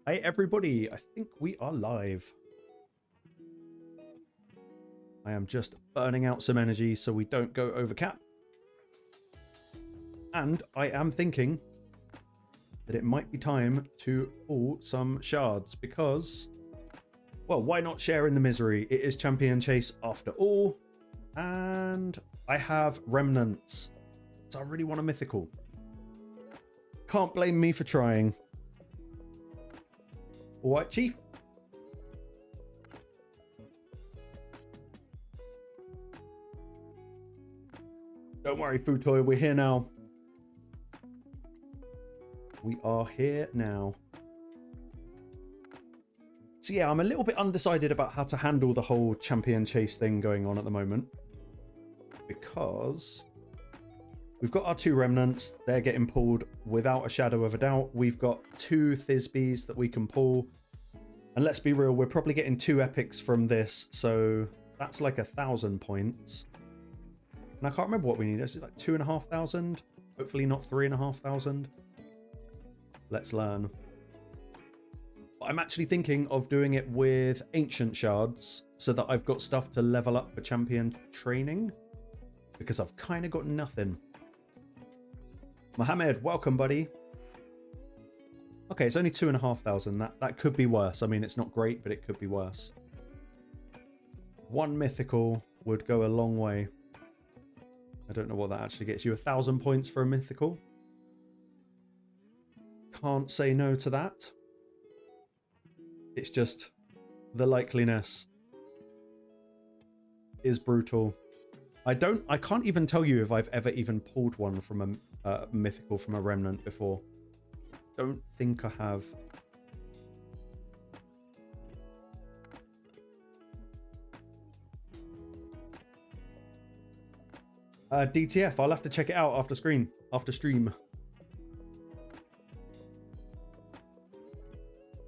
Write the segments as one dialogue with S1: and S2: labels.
S1: Hey everybody, I think we are live. I am just burning out some energy so we don't go over cap. And I am thinking that it might be time to pull some shards because, well, why not share in the misery? It is Champion Chase after all. And I have remnants. So I really want a mythical. Can't blame me for trying. All right, Chief. Don't worry, Futoy, we're here now. We are here now. So yeah, I'm a little bit undecided about how to handle the whole champion chase thing going on at the moment. Because we've got our two remnants. They're getting pulled without a shadow of a doubt. We've got two Thisbes that we can pull. And let's be real, we're probably getting two epics from this. So that's like 1,000 points. And I can't remember what we need. Is it like 2,500? Hopefully not 3,500. Let's learn. But I'm actually thinking of doing it with ancient shards so that I've got stuff to level up for champion training. Because I've kind of got nothing. Mohammed, welcome, buddy. Okay, it's only 2,500. That could be worse. I mean, it's not great, but it could be worse. One mythical would go a long way. I don't know what that actually gets you. 1,000 points for a mythical. Can't say no to that. It's just the likeliness is brutal. I can't even tell you if I've ever even pulled one from a mythical from a remnant before. Don't think I have. DTF, I'll have to check it out after stream.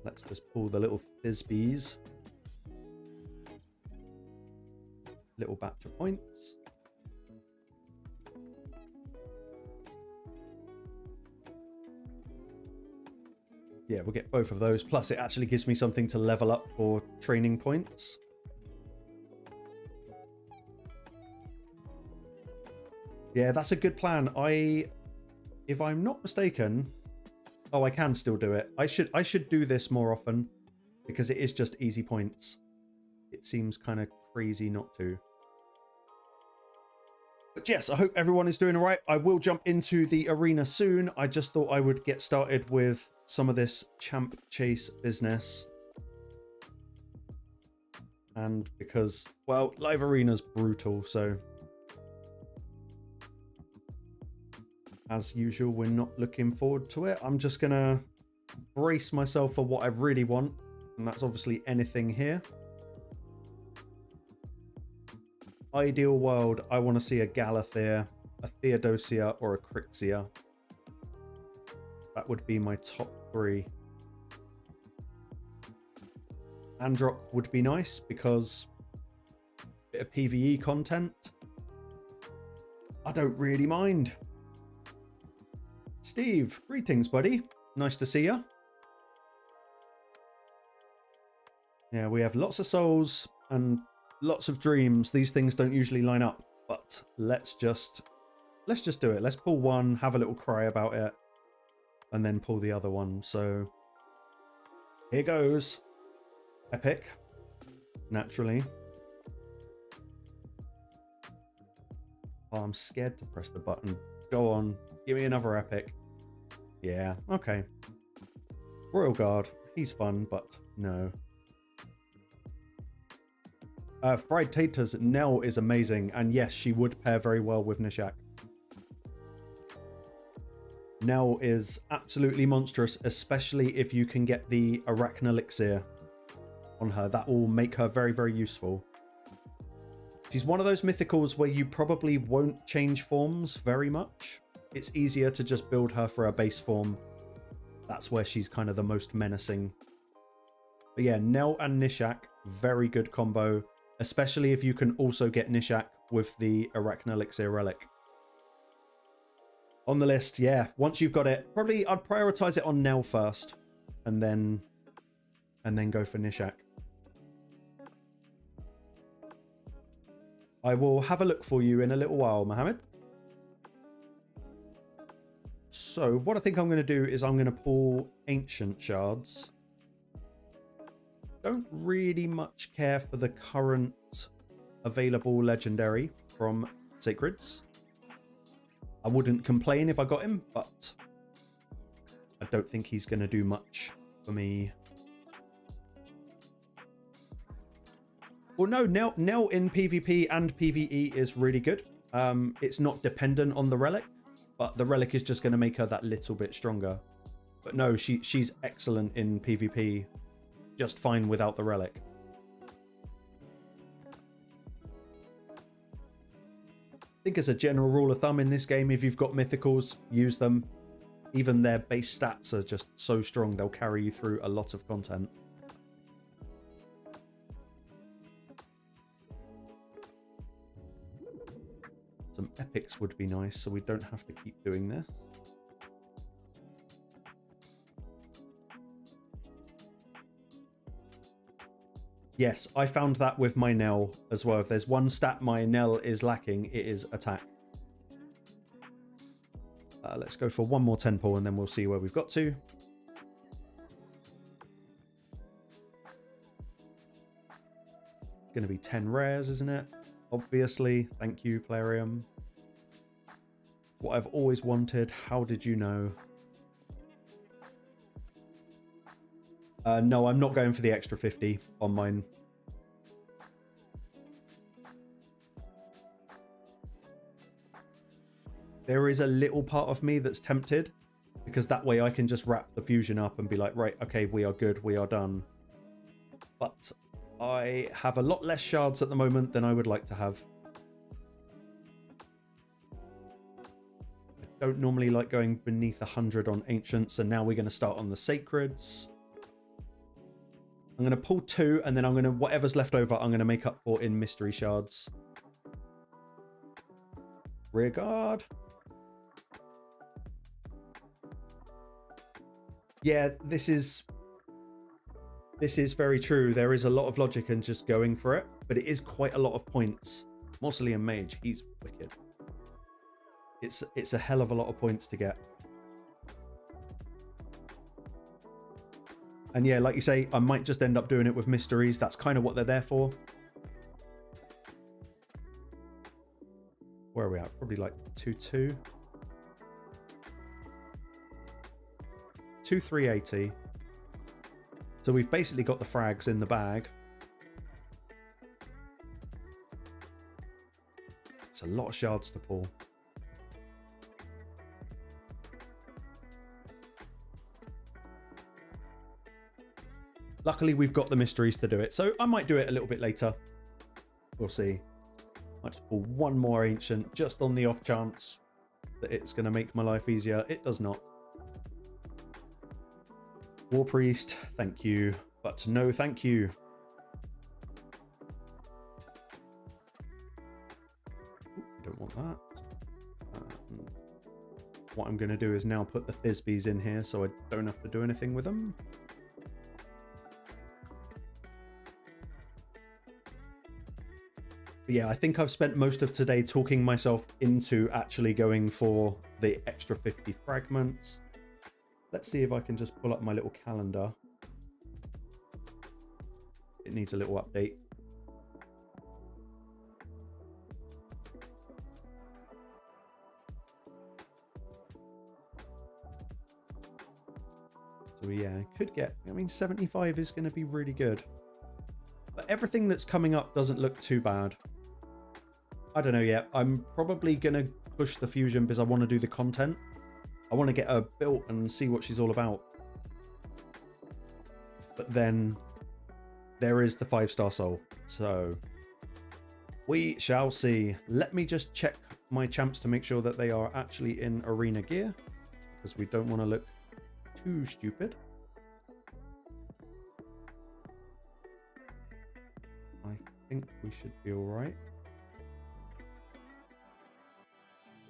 S1: Let's just pull the little Thisbes. Little batch of points. Yeah, we'll get both of those. Plus, it actually gives me something to level up for training points. Yeah, that's a good plan. If I'm not mistaken, oh, I can still do it. I should do this more often because it is just easy points. It seems kind of crazy not to. But yes, I hope everyone is doing all right. I will jump into the arena soon. I just thought I would get started with some of this champ chase business. And because, well, live arena's brutal, so as usual, we're not looking forward to it. I'm just going to brace myself for what I really want. And that's obviously anything here. Ideal world, I want to see a Galathea, a Theodosia, or a Crixia. That would be my top 3. Androck would be nice because a bit of PvE content. I don't really mind. Steve, greetings, buddy. Nice to see you. Yeah, we have lots of souls and lots of dreams. These things don't usually line up, but let's just do it. Let's pull one, have a little cry about it, and then pull the other one. So here goes. Epic, naturally. Oh, I'm scared to press the button. Go on, give me another epic. Yeah, okay. Royal Guard, he's fun, but no. Fried Taters, Nell is amazing, and yes, she would pair very well with Nishak. Nell is absolutely monstrous, especially if you can get the Arachnelixir on her. That will make her very, very useful. She's one of those mythicals where you probably won't change forms very much. It's easier to just build her for a base form. That's where she's kind of the most menacing. But yeah, Nell and Nishak, very good combo. Especially if you can also get Nishak with the Arachnelixir relic. On the list, yeah. Once you've got it, probably I'd prioritize it on Nell first. And then and then go for Nishak. I will have a look for you in a little while, Mohammed. So what I think I'm going to do is I'm going to pull Ancient Shards. Don't really much care for the current available Legendary from Sacreds. I wouldn't complain if I got him, but I don't think he's going to do much for me. Well, no, Nell in PvP and PvE is really good. It's not dependent on the relic, but the relic is just going to make her that little bit stronger. But no, she's excellent in PvP, just fine without the relic. I think as a general rule of thumb in this game, if you've got mythicals, use them. Even their base stats are just so strong, they'll carry you through a lot of content. Some epics would be nice, so we don't have to keep doing this. Yes, I found that with my Nell as well. If there's one stat my Nell is lacking, it is attack. Let's go for one more 10 pull and then we'll see where we've got to. It's going to be 10 rares, isn't it? Obviously. Thank you, Plarium. What I've always wanted. How did you know? No, I'm not going for the extra 50 on mine. There is a little part of me that's tempted, because that way I can just wrap the fusion up and be like, right, okay, we are good, we are done. But I have a lot less shards at the moment than I would like to have. I don't normally like going beneath 100 on Ancients, and now we're going to start on the Sacreds. I'm going to pull 2, and then I'm going to, whatever's left over, I'm going to make up for in Mystery Shards. Rear guard. Yeah, this is very true. There is a lot of logic in just going for it, but it is quite a lot of points. Mausoleum Mage, he's wicked. It's a hell of a lot of points to get. And yeah, like you say, I might just end up doing it with mysteries. That's kind of what they're there for. Where are we at? Probably like 2-2. 2-380. So we've basically got the frags in the bag. It's a lot of shards to pull. Luckily, we've got the mysteries to do it, so I might do it a little bit later. We'll see. Might just pull one more ancient, just on the off chance that it's going to make my life easier. It does not. War Priest, thank you, but no thank you. Ooh, don't want that. What I'm going to do is now put the Thisbes in here so I don't have to do anything with them. But yeah, I think I've spent most of today talking myself into actually going for the extra 50 fragments. Let's see if I can just pull up my little calendar. It needs a little update. So yeah, I could get, I mean, 75 is going to be really good. But everything that's coming up doesn't look too bad. I don't know yet. I'm probably going to push the fusion because I want to do the content. I want to get her built and see what she's all about. But then there is the 5-star soul. So we shall see. Let me just check my champs to make sure that they are actually in arena gear, because we don't want to look too stupid. I think we should be all right.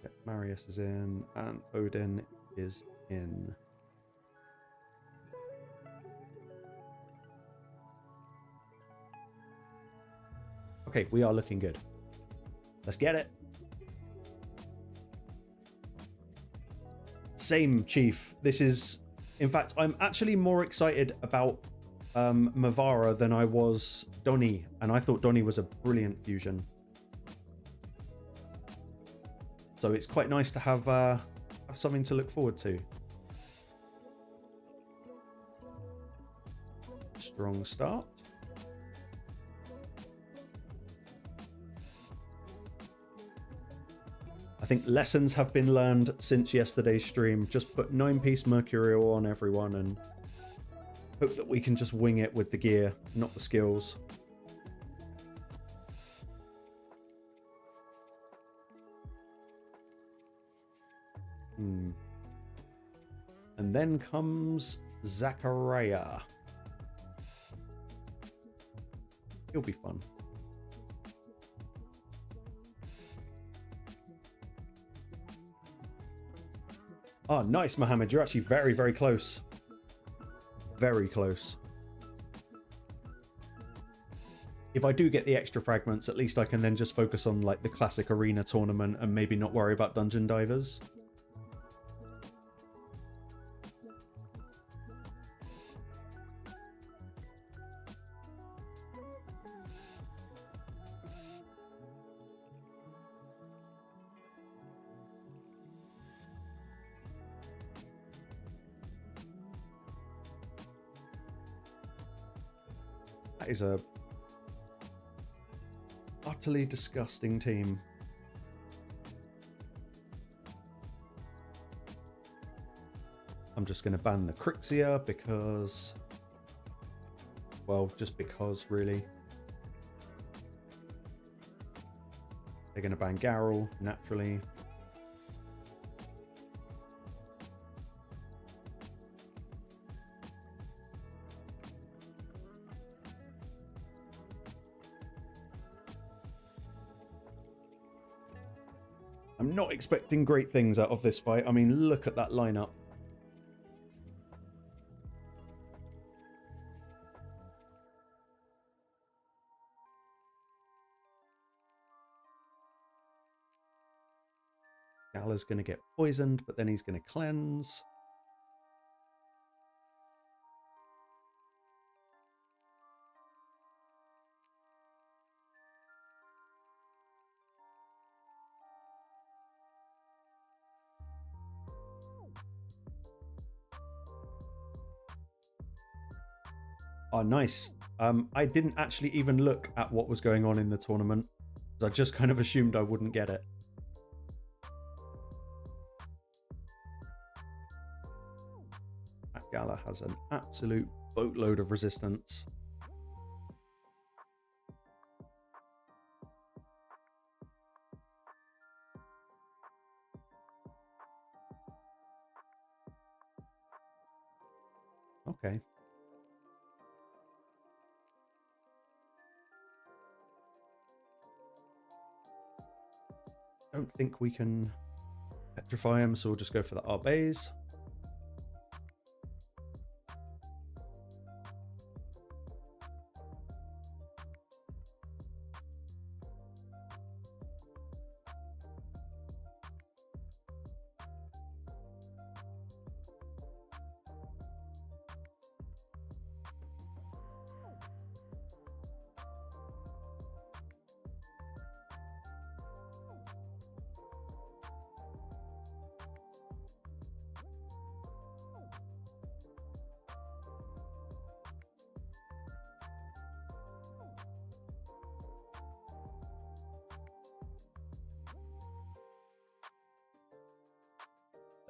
S1: Yeah, Marius is in and Odin is in. Okay, we are looking good. Let's get it. Same, Chief. This is... In fact, I'm actually more excited about Mavara than I was Donnie, and I thought Donnie was a brilliant fusion. So it's quite nice to have something to look forward to. Strong start. I think lessons have been learned since yesterday's stream. Just put 9-piece Mercurial on everyone and hope that we can just wing it with the gear, not the skills. And then comes Zachariah. He'll be fun. Oh, nice, Mohammed. You're actually very, very close. Very close. If I do get the extra fragments, at least I can then just focus on like the classic arena tournament and maybe not worry about dungeon divers. That is a utterly disgusting team. I'm just going to ban the Crixia because, well, just because, really. They're going to ban Garrel, naturally. I'm not expecting great things out of this fight. I mean, look at that lineup. Gala's going to get poisoned, but then he's going to cleanse. Oh, nice. I didn't actually even look at what was going on in the tournament. I just kind of assumed I wouldn't get it. That Gala has an absolute boatload of resistance. Okay. Don't think we can petrify him, so we'll just go for the Arbase.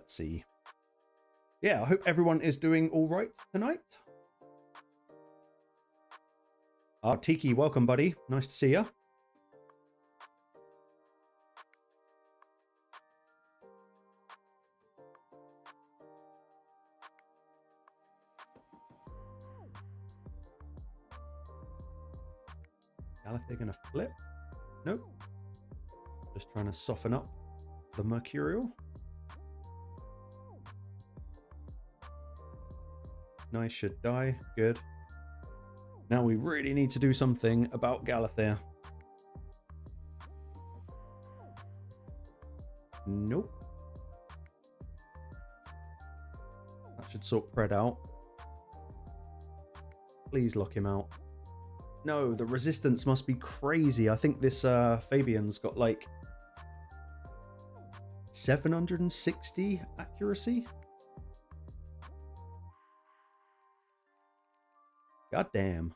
S1: See. Yeah, I hope everyone is doing all right tonight. Tiki, welcome, buddy. Nice to see you. Galathea gonna flip? Nope. Just trying to soften up the Mercurial. Nice, should die. Good. Now we really need to do something about Galathea. Nope. That should sort Pred out. Please lock him out. No, the resistance must be crazy. I think this Fabian's got like 760 accuracy. God damn.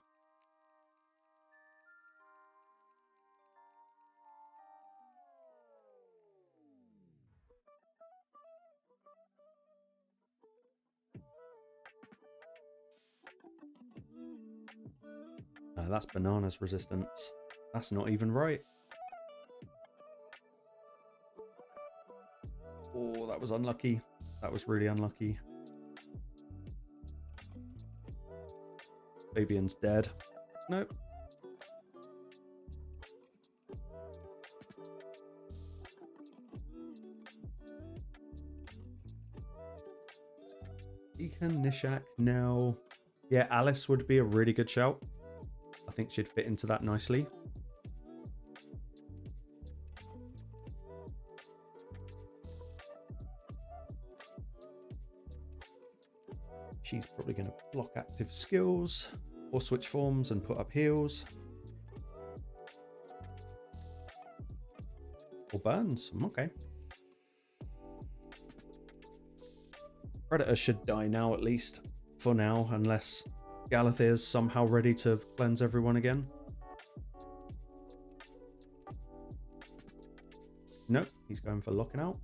S1: No, that's bananas resistance. That's not even right. Oh, that was unlucky. That was really unlucky. Fabian's dead. Nope. Deacon, Nishak, now. Yeah, Alice would be a really good shout. I think she'd fit into that nicely. She's probably going to block active skills or switch forms and put up heals. Or burns. Okay. Predator should die now, at least. For now, unless Galathir's somehow ready to cleanse everyone again. Nope, he's going for locking out.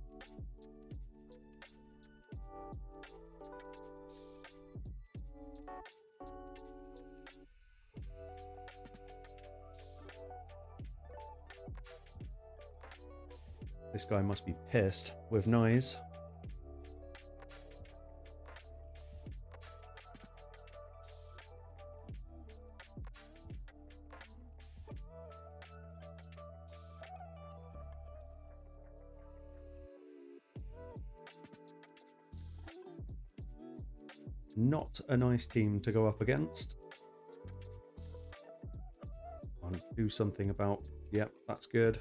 S1: This guy must be pissed with Nyes. Not a nice team to go up against. I'll do something about... Yep, that's good.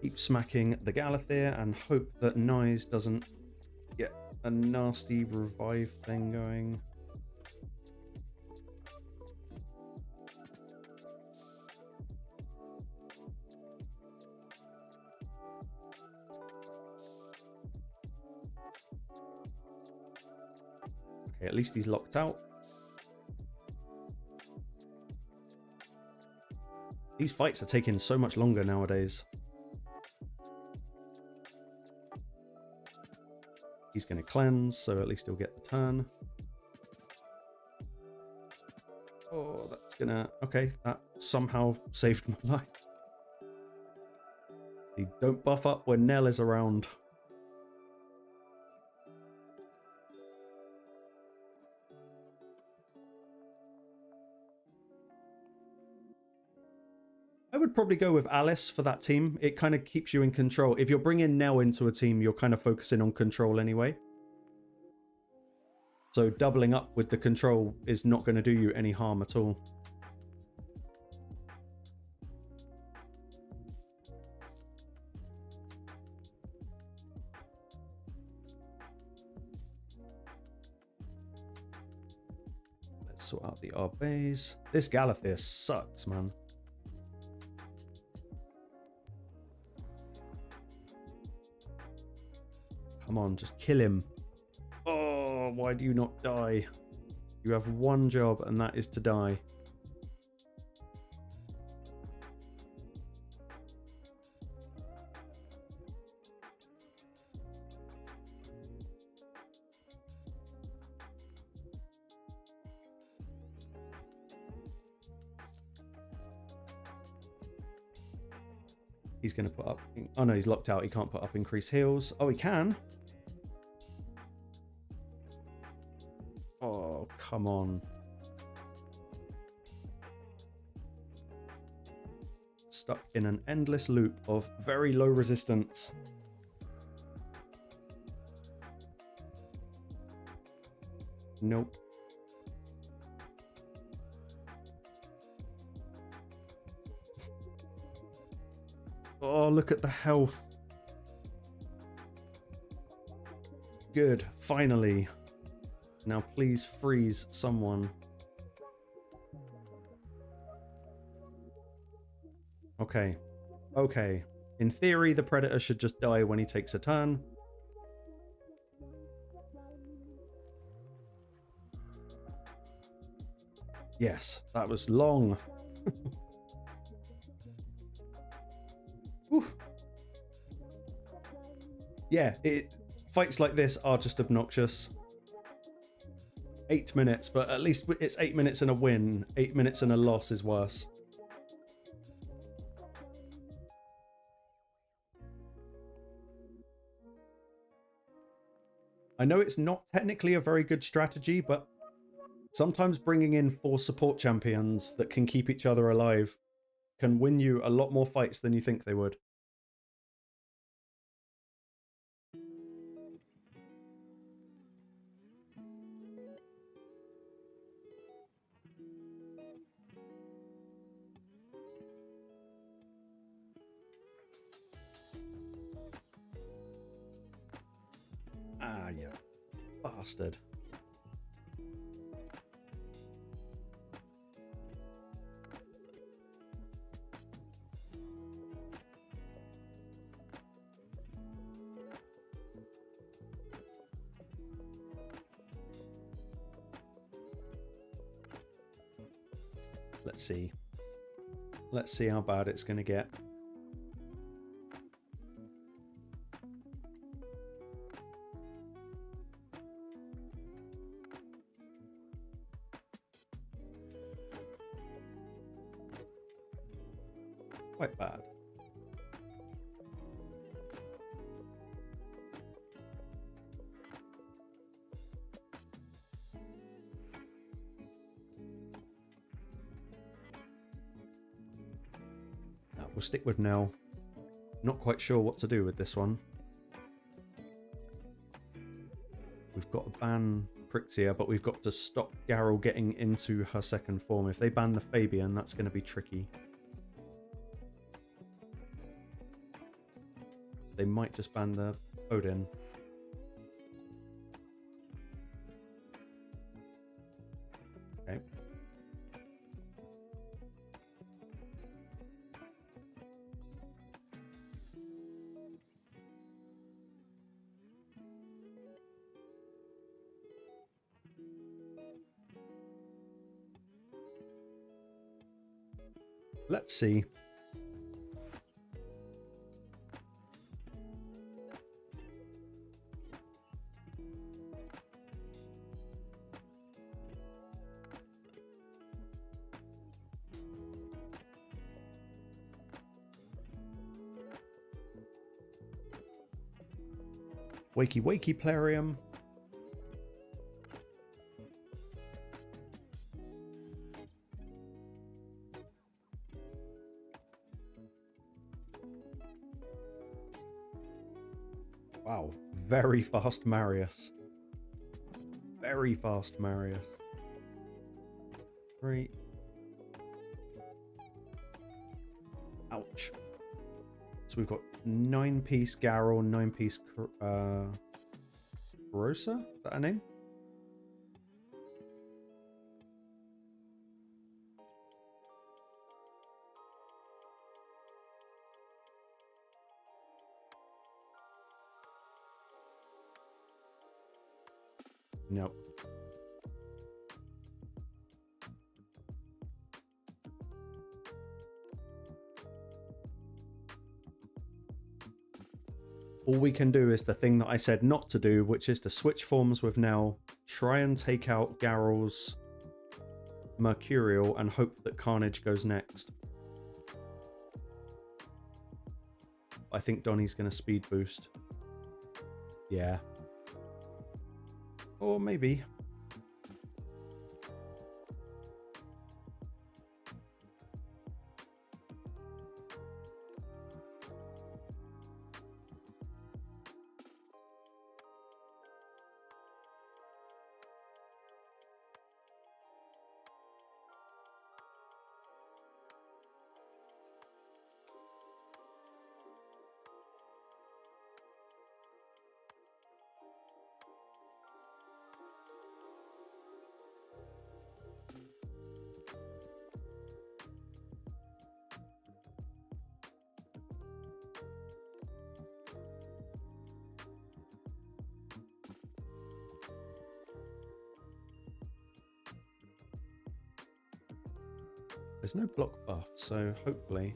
S1: Keep smacking the Galathir and hope that Nyes doesn't get a nasty revive thing going. Okay, at least he's locked out. These fights are taking so much longer nowadays. He's going to cleanse, so at least he'll get the turn. Oh, that's going to... Okay, that somehow saved my life. He don't buff up when Nell is around. I would probably go with Alice for that team. It kind of keeps you in control. If you're bringing Nell into a team, you're kind of focusing on control anyway. So doubling up with the control is not going to do you any harm at all. Let's sort out the Arbes. This Galathir sucks, man. Come on, just kill him. Oh, why do you not die? You have one job, and that is to die. He's going to put up... Oh, no, he's locked out. He can't put up increased heals. Oh, he can. Oh, come on. Stuck in an endless loop of very low resistance. Nope. Oh, look at the health. Good. Finally. Now please freeze someone. Okay. Okay. In theory, the Predator should just die when he takes a turn. Yes, that was long. Yeah, fights like this are just obnoxious. 8 minutes, but at least it's 8 minutes and a win. 8 minutes and a loss is worse. I know it's not technically a very good strategy, but sometimes bringing in 4 support champions that can keep each other alive can win you a lot more fights than you think they would. Ah, yeah. Bastard. Let's see. Let's see how bad it's going to get. Quite bad. We'll stick with Nell. Not quite sure what to do with this one. We've got to ban Crixia, but we've got to stop Garrel getting into her second form. If they ban the Fabian, that's going to be tricky. They might just ban the Odin. Okay. Let's see. Wakey wakey Plarium. Wow, very fast Marius. Very fast Marius. 3. Ouch. So we've got 9-piece Garrel, 9-piece Rosa? Is that her name? Nope. All we can do is the thing that I said not to do, which is to switch forms with Nell, try and take out Garrel's Mercurial, and hope that Carnage goes next. I think Donnie's going to speed boost. Yeah. Or maybe. There's no block buff, so hopefully...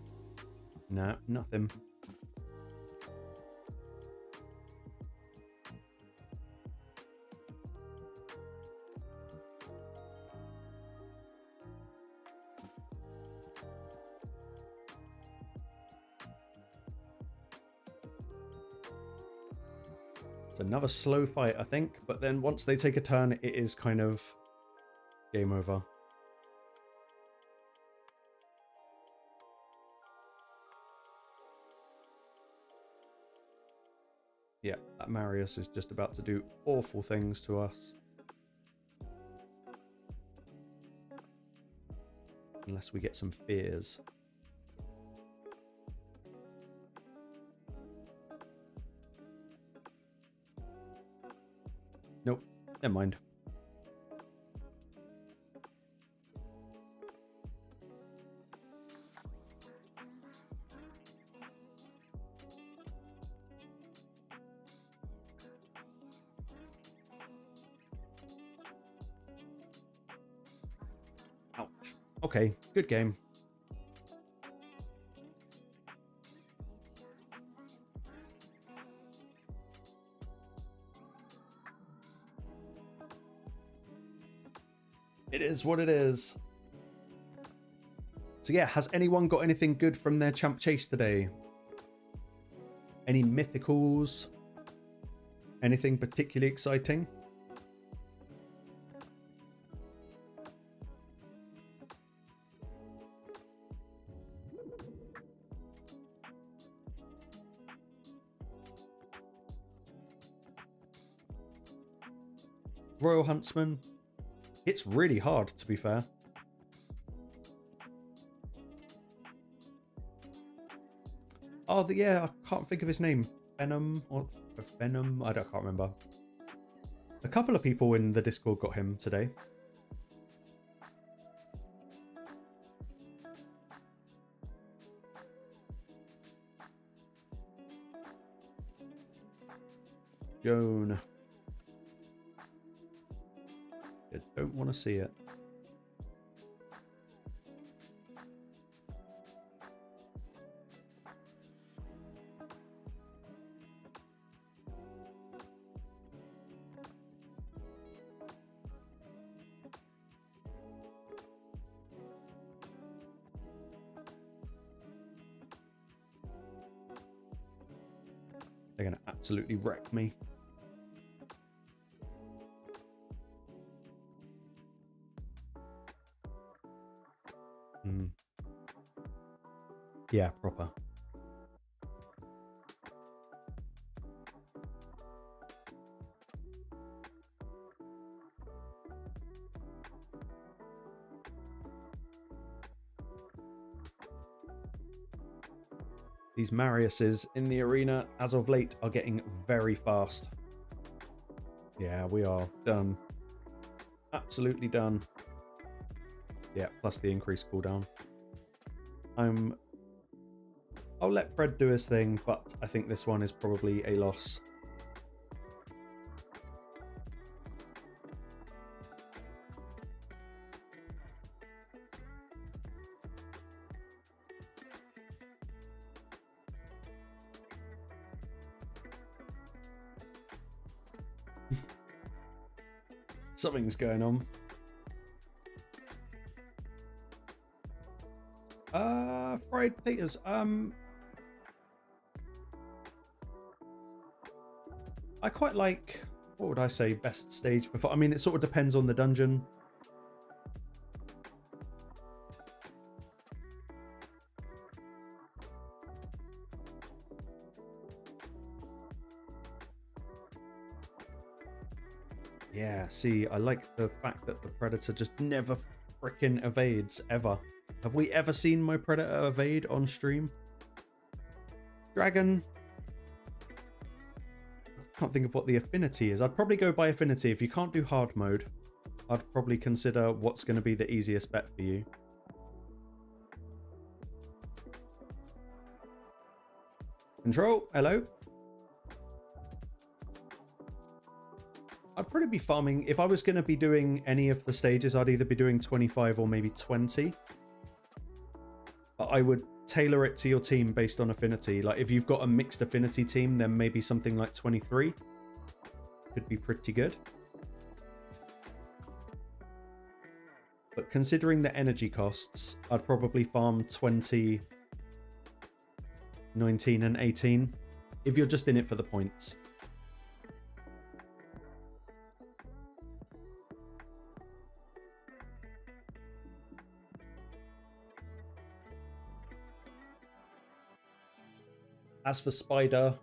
S1: Nah, nothing. It's another slow fight, I think, but then once they take a turn, it is kind of game over. Yeah, that Marius is just about to do awful things to us. Unless we get some fears. Nope, never mind. Ouch. Okay, good game. It is what it is. So yeah, has anyone got anything good from their champ chase today? Any mythicals? Anything particularly exciting? Royal Huntsman. It's really hard, to be fair. Oh, yeah, I can't think of his name. Venom or Venom? I can't remember. A couple of people in the Discord got him today. Joan. I don't want to see it. They're going to absolutely wreck me. Yeah, proper. These Mariuses in the arena, as of late, are getting very fast. Yeah, we are done. Absolutely done. Yeah, plus the increased cooldown. I'll let Pred do his thing, but I think this one is probably a loss. Something's going on. Fried potatoes. I quite like, what would I say, best stage before? I mean, it sort of depends on the dungeon. Yeah, see, I like the fact that the Predator just never frickin' evades, ever. Have we ever seen my Predator evade on stream? Dragon. I can't think of what the affinity is. I'd probably go by affinity. If you can't do hard mode, I'd probably consider what's going to be the easiest bet for you. Control, hello. I'd probably be farming. If I was going to be doing any of the stages, I'd either be doing 25 or maybe 20. But I would tailor it to your team based on affinity. Like if you've got a mixed affinity team, then maybe something like 23 could be pretty good. But considering the energy costs, I'd probably farm 20, 19 and 18 if you're just in it for the points. As for Spider,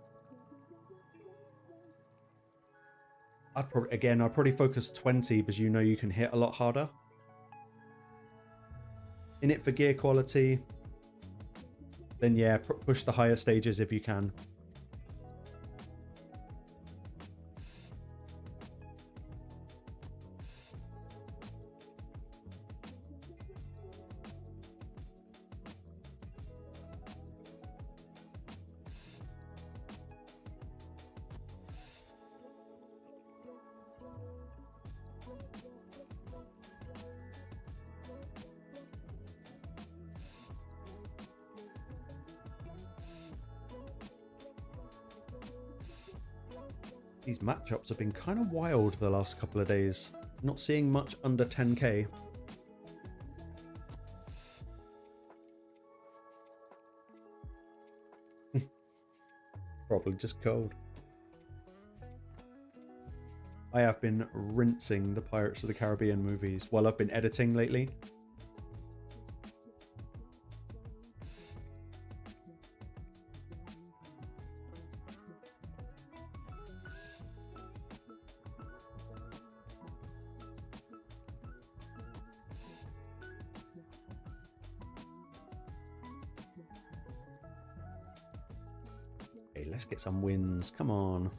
S1: I'd probably focus 20 because you know you can hit a lot harder. In it for gear quality, then yeah, push the higher stages if you can. These matchups have been kind of wild the last couple of days. Not seeing much under 10k. Probably just cold. I have been rinsing the Pirates of the Caribbean movies while I've been editing lately. Okay, let's get some wins. Come on.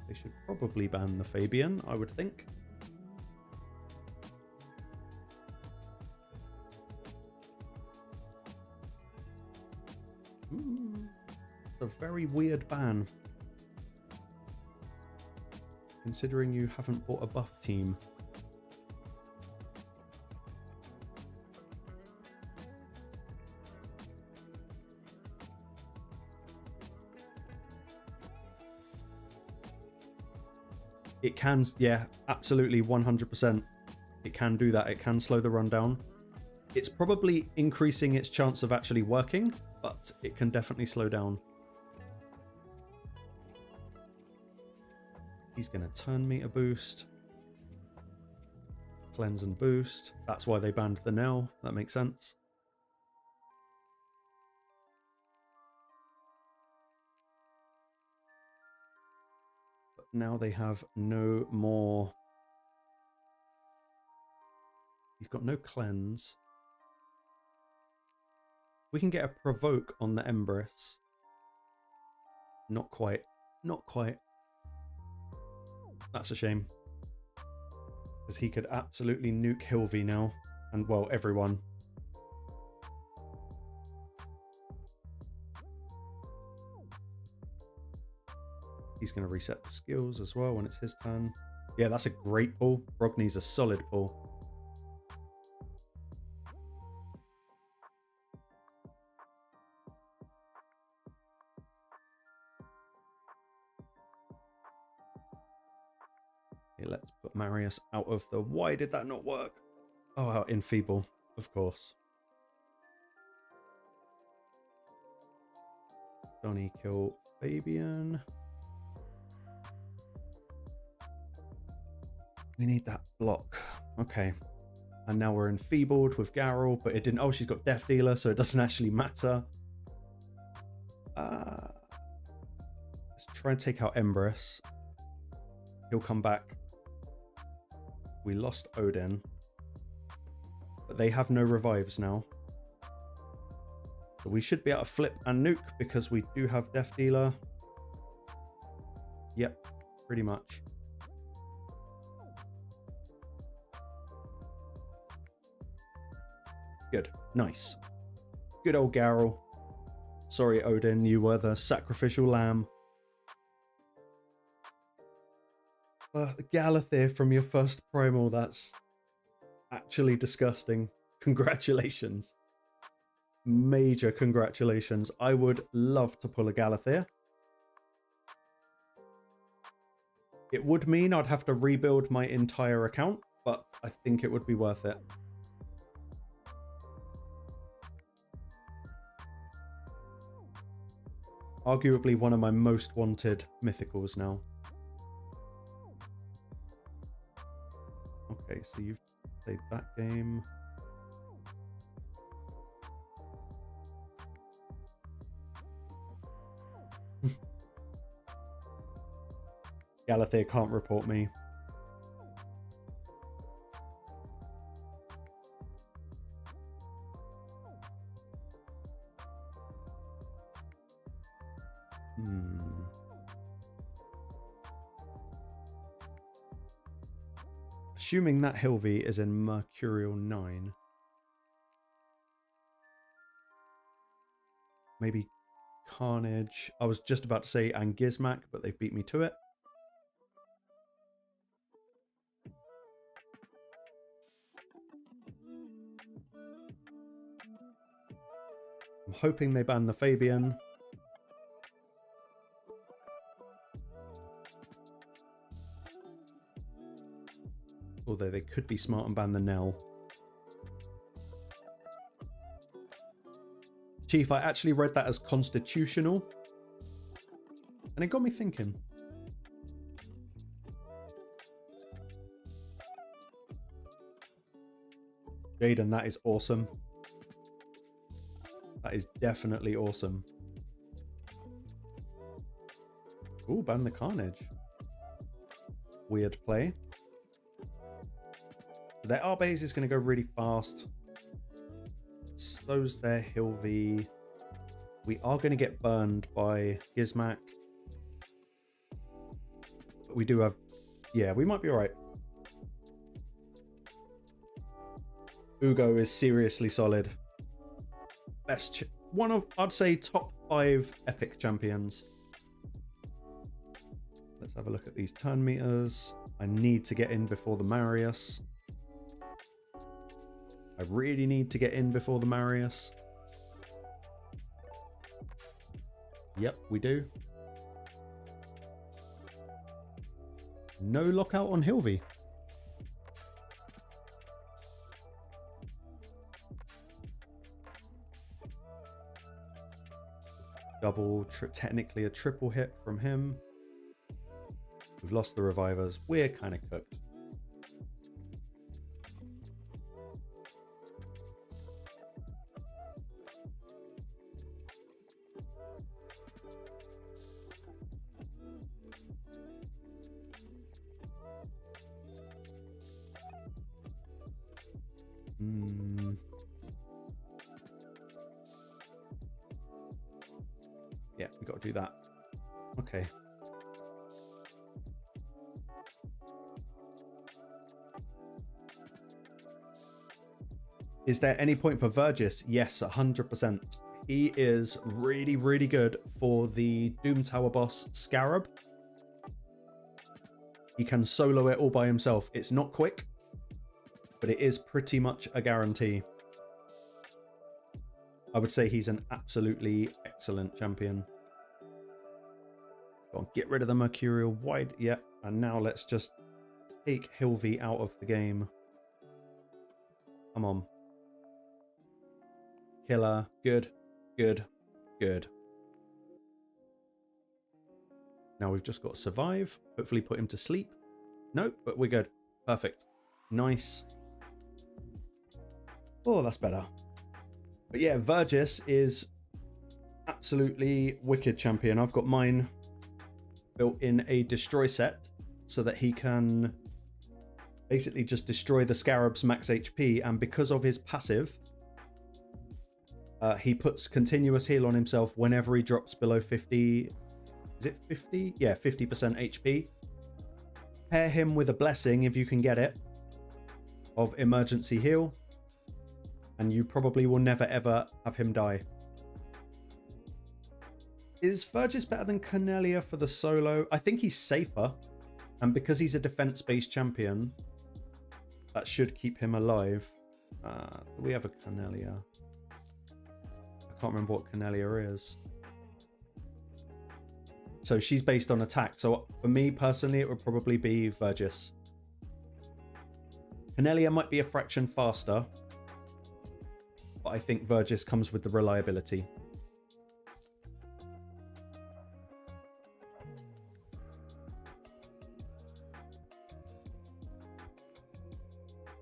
S1: They should probably ban the Fabian, I would think. It's a very weird ban. Considering you haven't bought a buff team. It can, yeah, absolutely 100%. It can do that. It can slow the run down. It's probably increasing its chance of actually working, but it can definitely slow down. He's going to turn meter boost. Cleanse and boost. That's why they banned the Nell. That makes sense. But now they have no more. He's got no cleanse. We can get a provoke on the Empress. Not quite. Not quite. That's a shame. Because he could absolutely nuke Hilvy now. And, well, everyone. He's going to reset the skills as well when it's his turn. Yeah, that's a great pull. Brogni's a solid pull. Okay, let's put Marius out of the... Why did that not work? Oh, out enfeeble, of course. Donnie kill Fabian. We need that block. Okay. And now we're enfeebled with Garrel, but it didn't... Oh, she's got Death Dealer, so it doesn't actually matter. Let's try and take out Empress. He'll come back. We lost Odin. But they have no revives now. So we should be able to flip and nuke because we do have Death Dealer. Yep, pretty much. Good. Nice. Good old Garrel. Sorry, Odin, you were the sacrificial lamb. Galathir from your first primal, that's actually disgusting. Congratulations. Major congratulations. I would love to pull a Galathir. It would mean I'd have to rebuild my entire account, but I think it would be worth it. Arguably one of my most wanted mythicals now. Okay, so you've played that game. Galathir can't report me. Assuming that Hilvi is in Mercurial 9. Maybe Carnage. I was just about to say Angizmak, but they beat me to it. I'm hoping they ban the Fabian. Although they could be smart and ban the Nell. Chief, I actually read that as constitutional. And it got me thinking. Jaden, that is awesome. That is definitely awesome. Ooh, ban the Carnage. Weird play. Their Arbase is going to go really fast. So's their Hilvi. We are going to get burned by Gizmak. But we do have... Yeah, we might be alright. Uugo is seriously solid. Best... One of, I'd say, top 5 epic champions. Let's have a look at these turn meters. I need to get in before the Marius. I really need to get in before the Marius. Yep, we do. No lockout on Hilvi. Double, technically a triple hit from him. We've lost the revivers. We're kind of cooked. Yeah, we got to do that. Okay. Is there any point for Vergis? Yes, 100%. He is really, really good for the Doom Tower boss Scarab. He can solo it all by himself. It's not quick, but it is pretty much a guarantee. I would say he's an absolutely excellent champion. Go on, get rid of the Mercurial wide. Yeah, and now let's just take Hilvi out of the game. Come on. Killer. Good. Good. Good. Now we've just got to survive. Hopefully put him to sleep. Nope, but we're good. Perfect. Nice. Oh, that's better. But yeah, Vergis is absolutely wicked champion. I've got mine built in a destroy set so that he can basically just destroy the Scarab's max HP. And because of his passive, he puts continuous heal on himself whenever he drops below 50. Is it 50? Yeah, 50% HP. Pair him with a blessing if you can get it of emergency heal. And you probably will never ever have him die. Is Vergis better than Cornelia for the solo? I think he's safer. And because he's a defense-based champion, that should keep him alive. Do we have a Cornelia? I can't remember what Cornelia is. So she's based on attack. So for me personally, it would probably be Vergis. Cornelia might be a fraction faster, but I think Vergis comes with the reliability.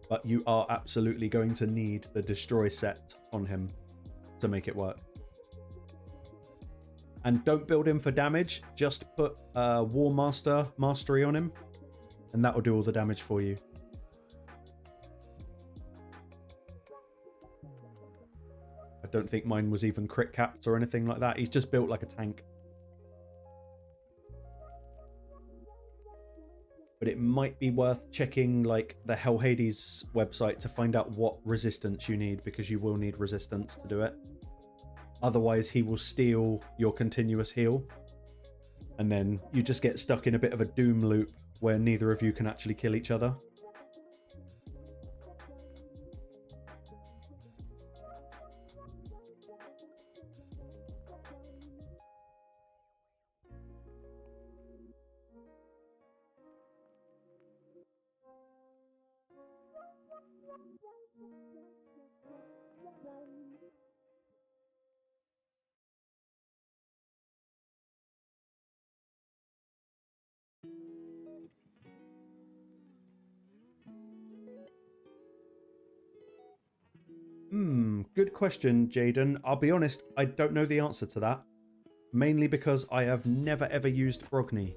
S1: But you are absolutely going to need the destroy set on him to make it work. And don't build him for damage, just put War Master Mastery on him, and that will do all the damage for you. I don't think mine was even crit capped or anything like that. He's just built like a tank. But it might be worth checking like the Hell Hades website to find out what resistance you need, because you will need resistance to do it. Otherwise, he will steal your continuous heal. And then you just get stuck in a bit of a doom loop where neither of you can actually kill each other. Good question, Jaden. I'll be honest, I don't know the answer to that. Mainly because I have never ever used Brogni.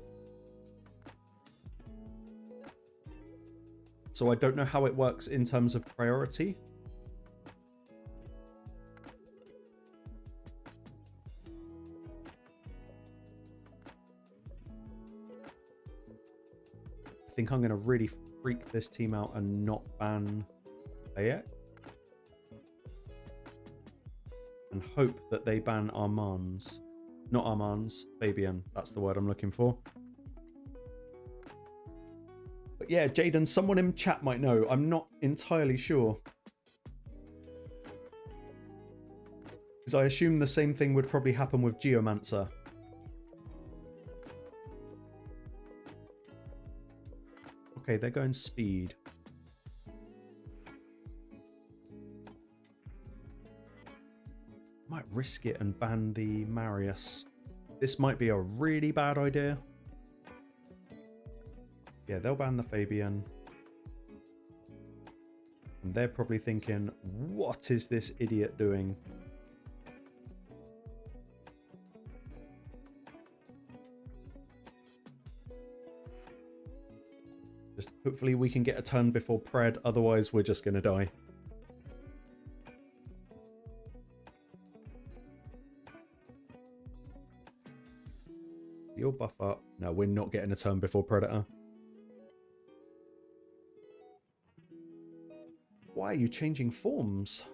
S1: So I don't know how it works in terms of priority. I think I'm going to really freak this team out and not ban Bayek. And hope that they ban Armands. Not Armands, Fabian. That's the word I'm looking for. But yeah, Jaden, someone in chat might know. I'm not entirely sure. Because I assume the same thing would probably happen with Geomancer. Okay, they're going speed. Might risk it and ban the Marius. This might be a really bad idea. Yeah, they'll ban the Fabian. And they're probably thinking, what is this idiot doing? Just hopefully we can get a turn before Pred, otherwise we're just going to die. You'll buff up. No, we're not getting a turn before Predator. Why are you changing forms?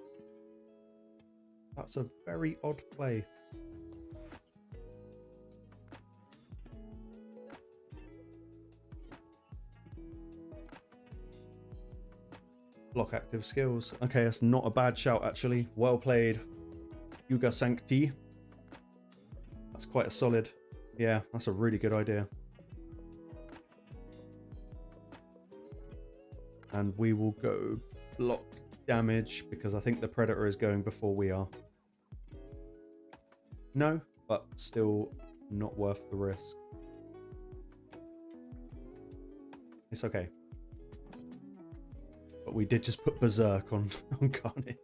S1: That's a very odd play. Block active skills. Okay, that's not a bad shout, actually. Well played. Yuga Sancti. That's quite a solid... Yeah, that's a really good idea. And we will go block damage, because I think the Predator is going before we are. No, but still not worth the risk. It's okay. But we did just put Berserk on Carnage.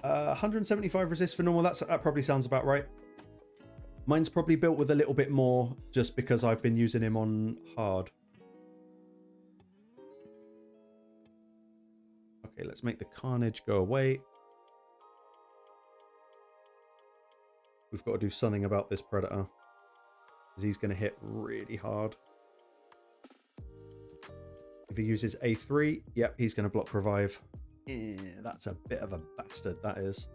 S1: 175 resist for normal. That probably sounds about right. Mine's probably built with a little bit more just because I've been using him on hard. Okay, let's make the Carnage go away. We've got to do something about this Predator, because he's going to hit really hard. If he uses A3, yep, he's going to block revive. That's a bit of a bastard, that is.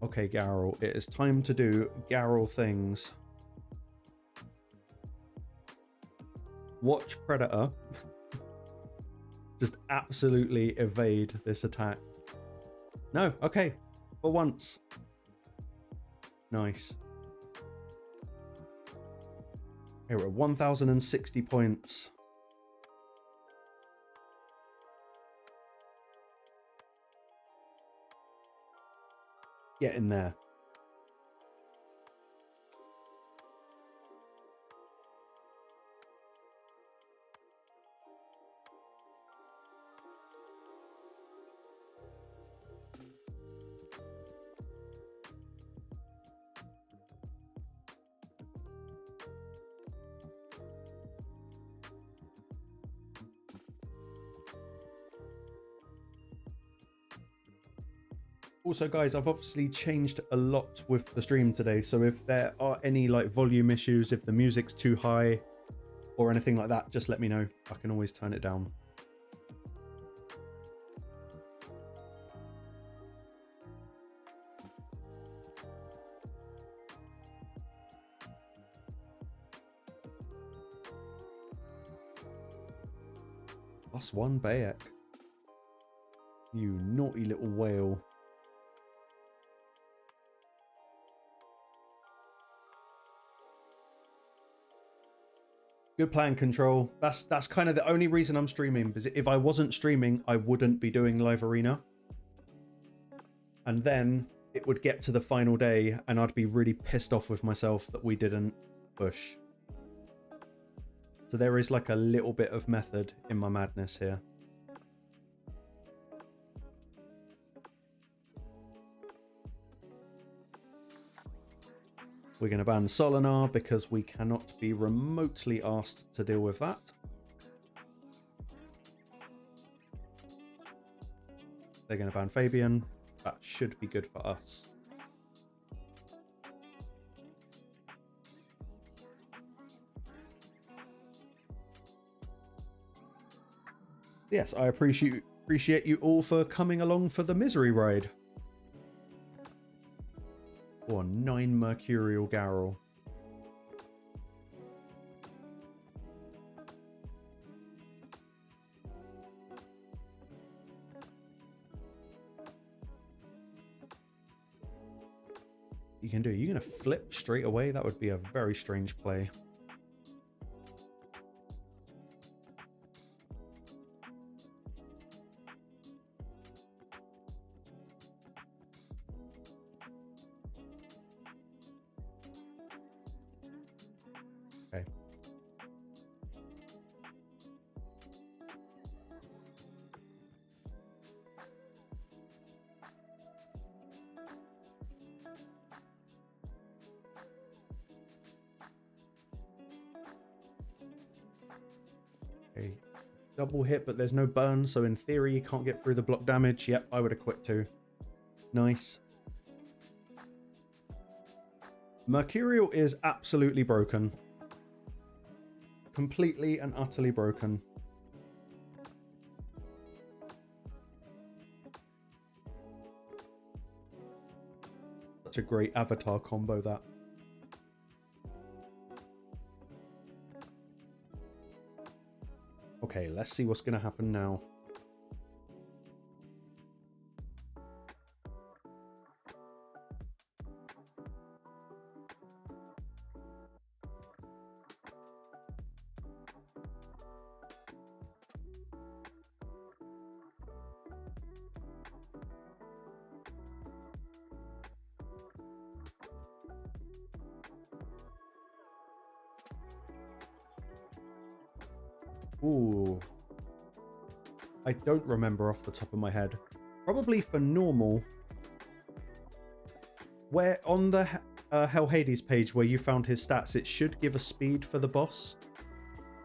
S1: Okay, Garrel, it is time to do Garrel things. Watch Predator just absolutely evade this attack. No, okay, for once. Nice. Okay, we're at 1,060 points. Get in there. Also, guys, I've obviously changed a lot with the stream today, so if there are any like volume issues, if the music's too high or anything like that, just let me know. I can always turn it down. +1 Bayek. You naughty little whale. Good plan, Control. That's kind of the only reason I'm streaming, because if I wasn't streaming, I wouldn't be doing live arena. And then it would get to the final day and I'd be really pissed off with myself that we didn't push. So there is like a little bit of method in my madness here. We're going to ban Solinar because we cannot be remotely asked to deal with that. They're going to ban Fabian. That should be good for us. Yes, I appreciate you all for coming along for the misery ride. Or 9 Mercurial Garrel. You can do. You're going to flip straight away? That would be a very strange play. Okay. Okay. Double hit, but there's no burn, so in theory you can't get through the block damage. Yep, I would have quit too. Nice. Mercurial is absolutely broken. Completely and utterly broken. Such a great avatar combo, that. Okay, let's see what's going to happen now. Ooh. I don't remember off the top of my head. Probably for normal. Where on the Hell Hades page where you found his stats, it should give a speed for the boss.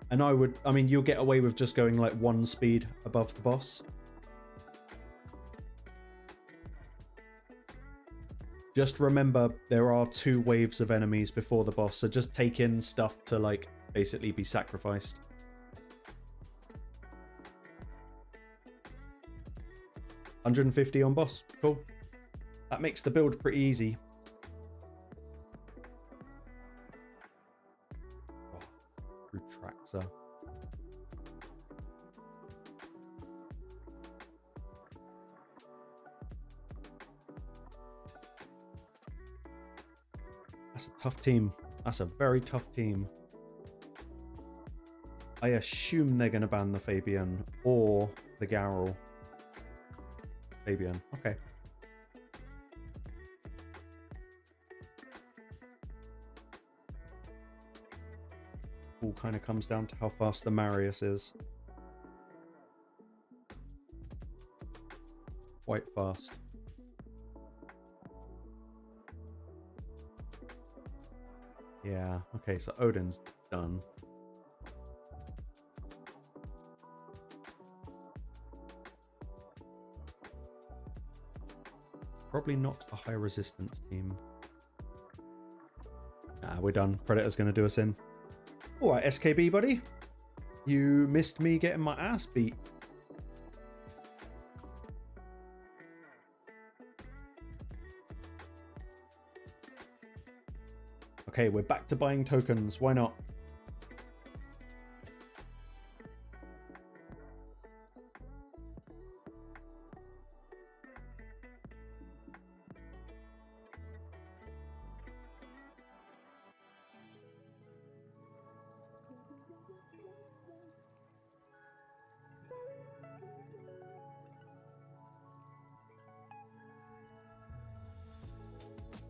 S1: And I mean, you'll get away with just going like 1 speed above the boss. Just remember, there are 2 waves of enemies before the boss, so just take in stuff to like basically be sacrificed. $150 on boss. Cool. That makes the build pretty easy. Oh, Retractor. That's a tough team. That's a very tough team. I assume they're going to ban the Fabian or the Garrel. Fabian, okay. All kind of comes down to how fast the Marius is. Quite fast. Yeah, okay, so Odin's done. Probably not a high resistance team. Nah, we're done. Predator's going to do us in. All right, SKB, buddy. You missed me getting my ass beat. Okay, we're back to buying tokens. Why not?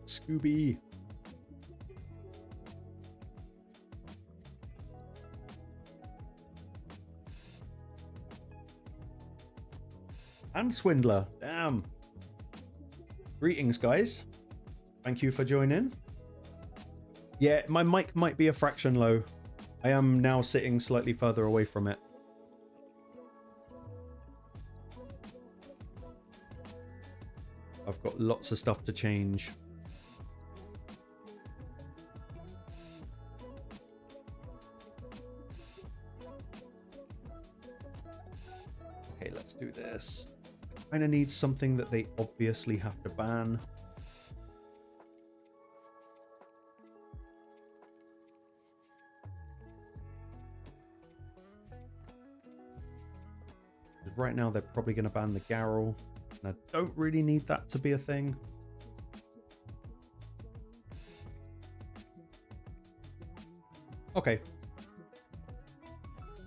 S1: Scooby. And Swindler. Damn. Greetings, guys. Thank you for joining. Yeah, my mic might be a fraction low. I am now sitting slightly further away from it. I've got lots of stuff to change. Okay, let's do this. Kind of need something that they obviously have to ban. Right now they're probably going to ban the Garrel, and I don't really need that to be a thing. Okay.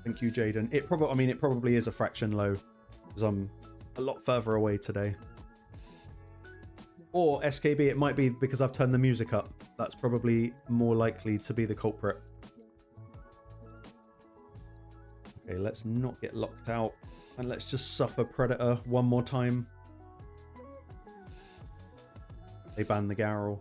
S1: Thank you, Jaden. It probably is a fraction low because I'm a lot further away today. Or SKB, it might be because I've turned the music up. That's probably more likely to be the culprit. Okay, let's not get locked out. And let's just suffer Predator one more time. They ban the Garrel.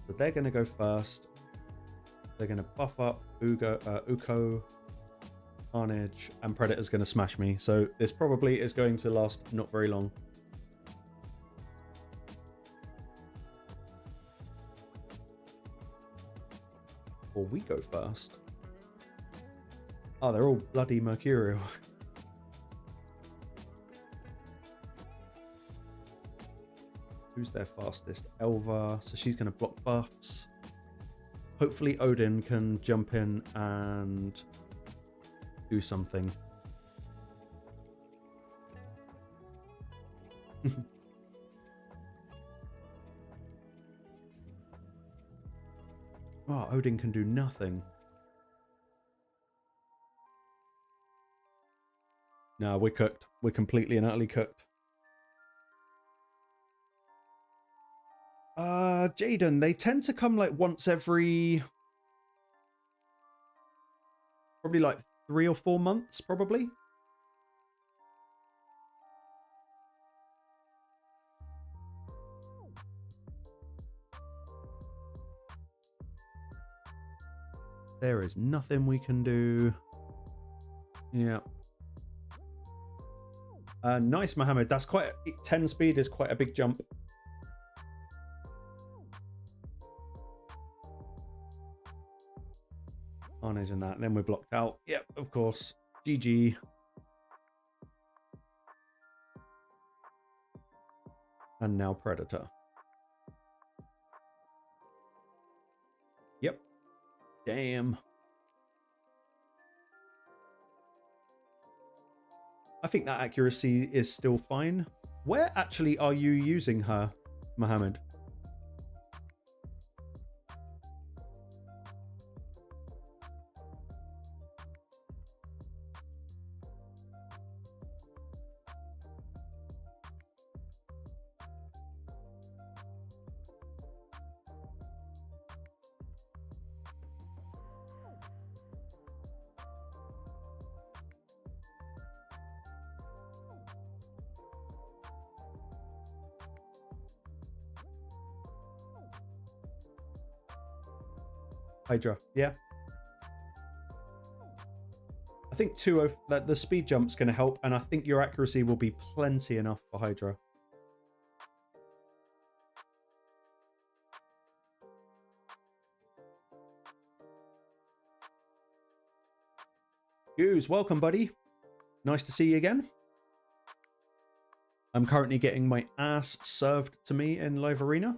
S1: So they're going to go first. They're going to buff up Uugo, Carnage, and Predator's going to smash me. So this probably is going to last not very long. Or we go first. Oh, they're all bloody Mercurial. Who's their fastest? Elva. So she's going to block buffs. Hopefully Odin can jump in and do something. Oh, Odin can do nothing. No, we're cooked. We're completely and utterly cooked. Jaden, they tend to come like once every... probably like 3 or 4 months, probably. There is nothing we can do. Yeah. Nice, Mohammed. That's quite... 10 speed is quite a big jump. Carnage and that. And then we're blocked out. Yep, of course. GG. And now Predator. Yep. Damn. I think that accuracy is still fine. Where actually are you using her, Mohammed? Hydra, yeah. I think that the speed jump's going to help, and I think your accuracy will be plenty enough for Hydra. Goose, welcome, buddy. Nice to see you again. I'm currently getting my ass served to me in live arena.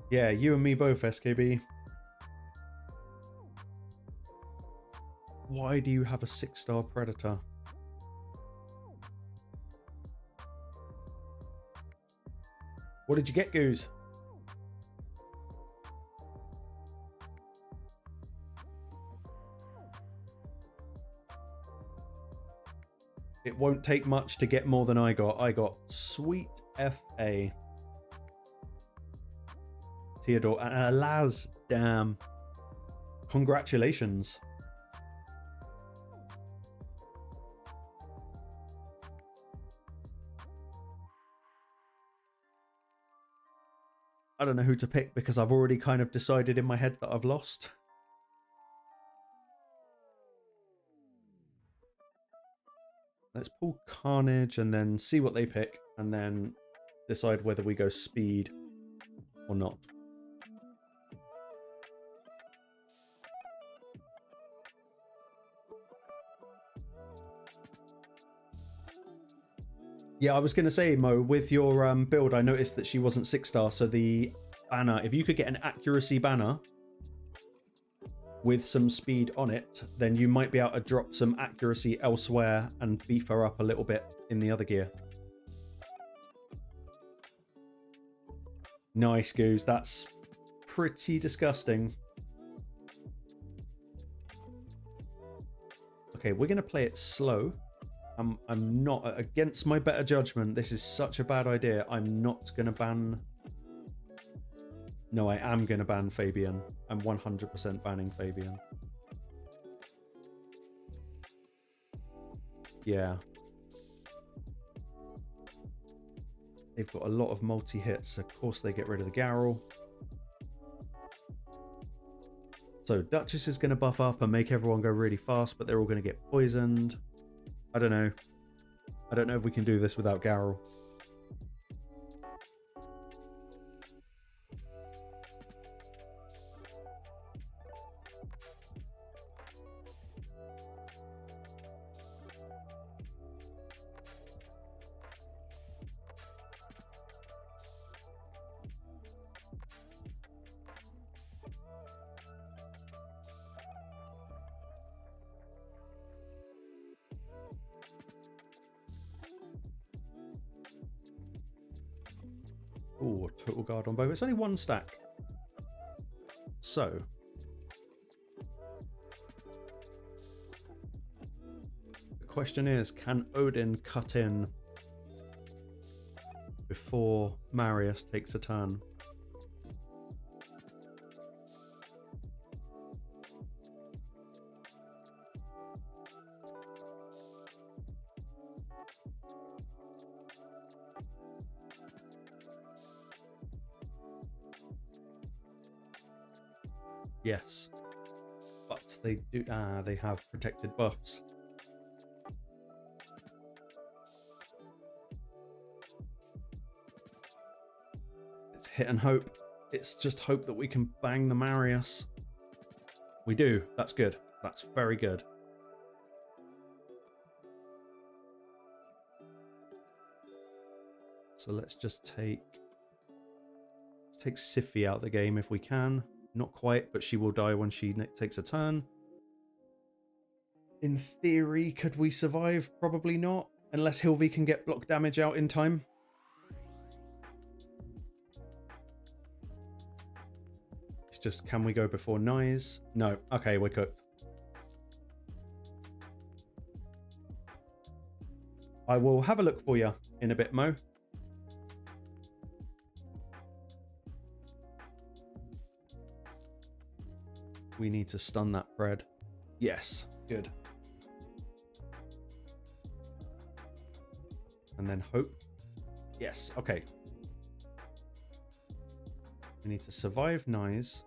S1: Yeah, you and me both, SKB. Why do you have a 6-star Predator? What did you get, Goose? It won't take much to get more than I got. I got sweet FA. Theodore and Alaz, damn. Congratulations. I don't know who to pick because I've already kind of decided in my head that I've lost. Let's pull Carnage and then see what they pick and then decide whether we go speed or not. Yeah, I was going to say, Mo, with your build, I noticed that she wasn't 6-star. So the banner, if you could get an accuracy banner with some speed on it, then you might be able to drop some accuracy elsewhere and beef her up a little bit in the other gear. Nice, Goose. That's pretty disgusting. Okay, we're going to play it slow. I'm not, against my better judgment, this is such a bad idea. I'm not going to ban... No, I am going to ban Fabian. I'm 100% banning Fabian. Yeah. They've got a lot of multi-hits. Of course, they get rid of the Garrel. So Duchess is going to buff up and make everyone go really fast, but they're all going to get poisoned. I don't know. I don't know if we can do this without Garrel. Oh, total guard on both. It's only one stack. So. The question is, can Odin cut in before Marius takes a turn? Yes, but they do. They have protected buffs. It's hit and hope. It's just hope that we can bang the Marius. We do. That's good. That's very good. So let's just take Siffi out of the game if we can. Not quite, but she will die when she takes a turn. In theory, could we survive? Probably not, unless Hilvi can get block damage out in time. It's just, can we go before Nyes? No. Okay, we're cooked. I will have a look for you in a bit, Mo. We need to stun that Pred. Yes, good. And then hope. Yes, okay. We need to survive Nyes.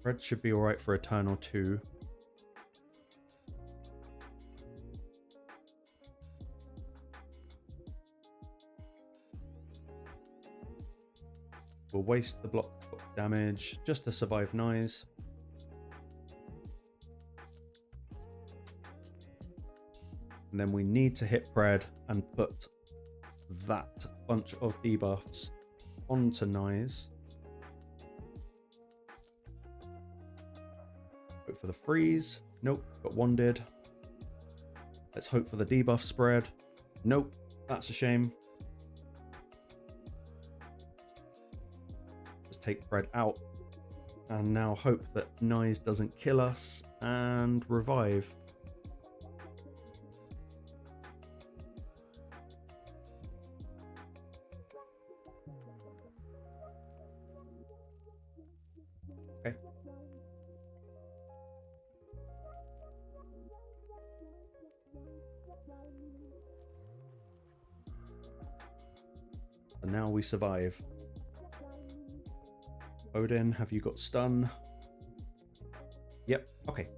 S1: Pred should be alright for a turn or two. We'll waste the block damage just to survive Nyes. And then we need to hit Pred and put that bunch of debuffs onto Nyes. Hope for the freeze. Nope, got wanded. Let's hope for the debuff spread. Nope, that's a shame. Let's take Pred out. And now hope that Nyes doesn't kill us and revive. Okay. And now we survive. Odin, have you got stun? Yep, okay.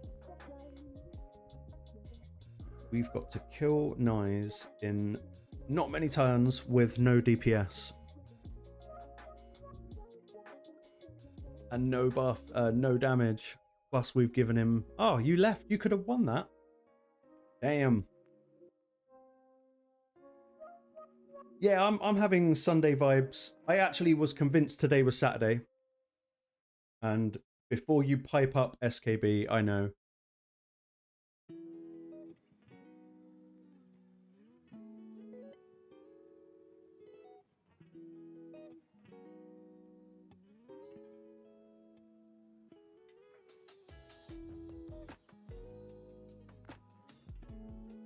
S1: We've got to kill Nyes in not many turns with no DPS. And no buff, no damage. Plus we've given him... Oh, you left. You could have won that. Damn. Yeah, I'm having Sunday vibes. I actually was convinced today was Saturday. And before you pipe up SKB, I know.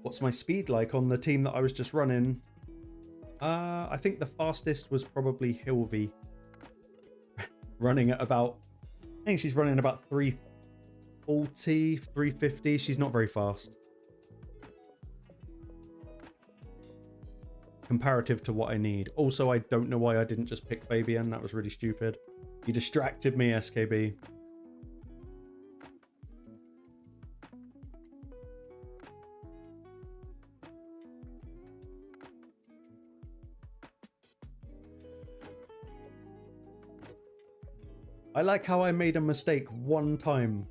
S1: What's my speed like on the team that I was just running? I think the fastest was probably Hilvi. Running at about... I think she's running about 340, 350. She's not very fast. Comparative to what I need. Also, I don't know why I didn't just pick Fabian. That was really stupid. You distracted me, SKB. I like how I made a mistake one time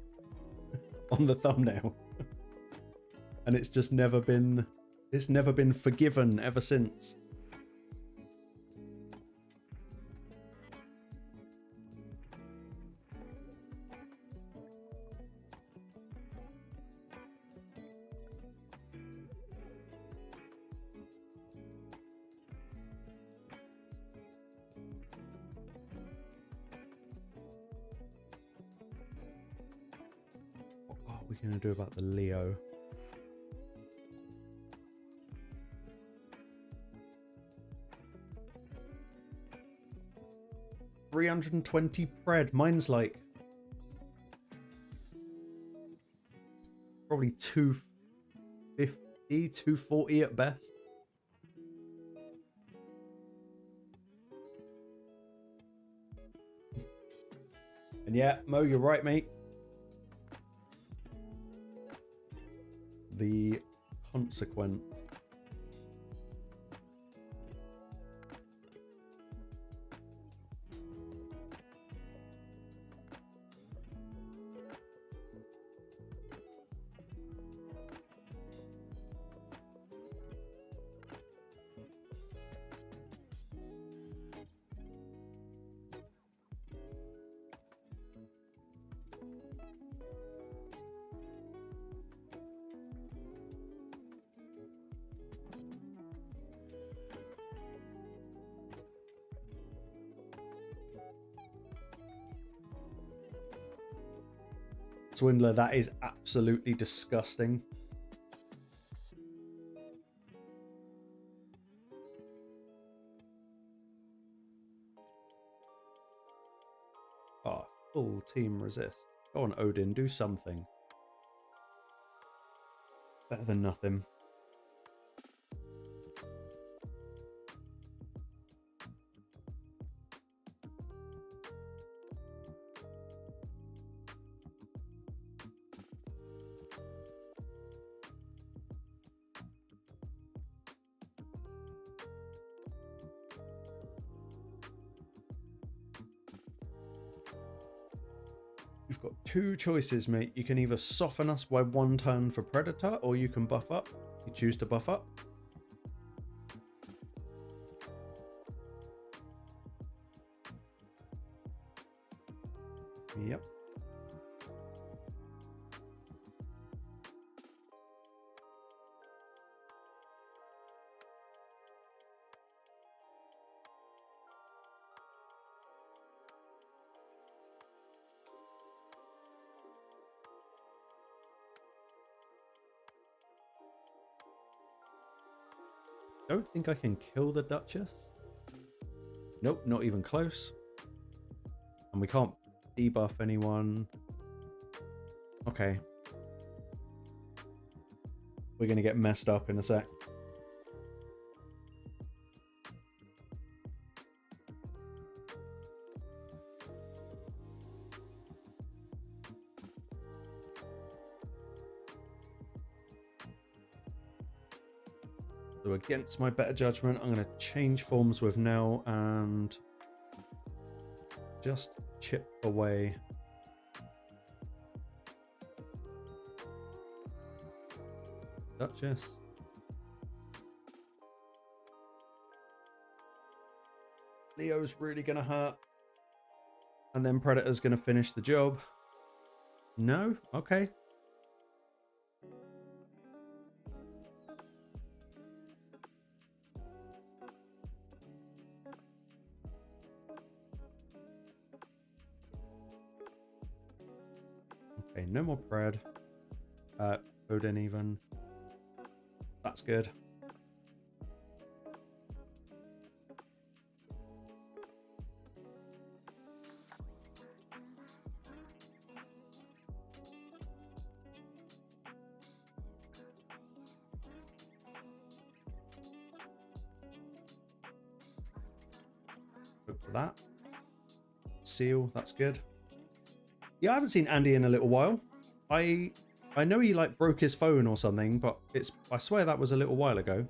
S1: on the thumbnail. And it's just never been forgiven ever since. What are we going to do about the Leo? $320 Pred. Mine's like probably 250, 240 at best. And yeah, Mo, you're right, mate. The consequence. Swindler, that is absolutely disgusting. Oh, full team resist. Go on, Odin, do something. Better than nothing. You've got two choices, mate. You can either soften us by 1 turn for Predator, or you can buff up. You choose to buff up. Yep. Don't think I can kill the Duchess. Nope, not even close. And we can't debuff anyone. Okay. We're going to get messed up in a sec. So against my better judgment, I'm going to change forms with Nell and just chip away. Duchess. Leo's really going to hurt. And then Predator's going to finish the job. No? Okay. Okay, no more Pred. Odin even. That's good. Hope for that. Seal, that's good. Yeah, I haven't seen Andy in a little while. I know he like broke his phone or something, but I swear that was a little while ago.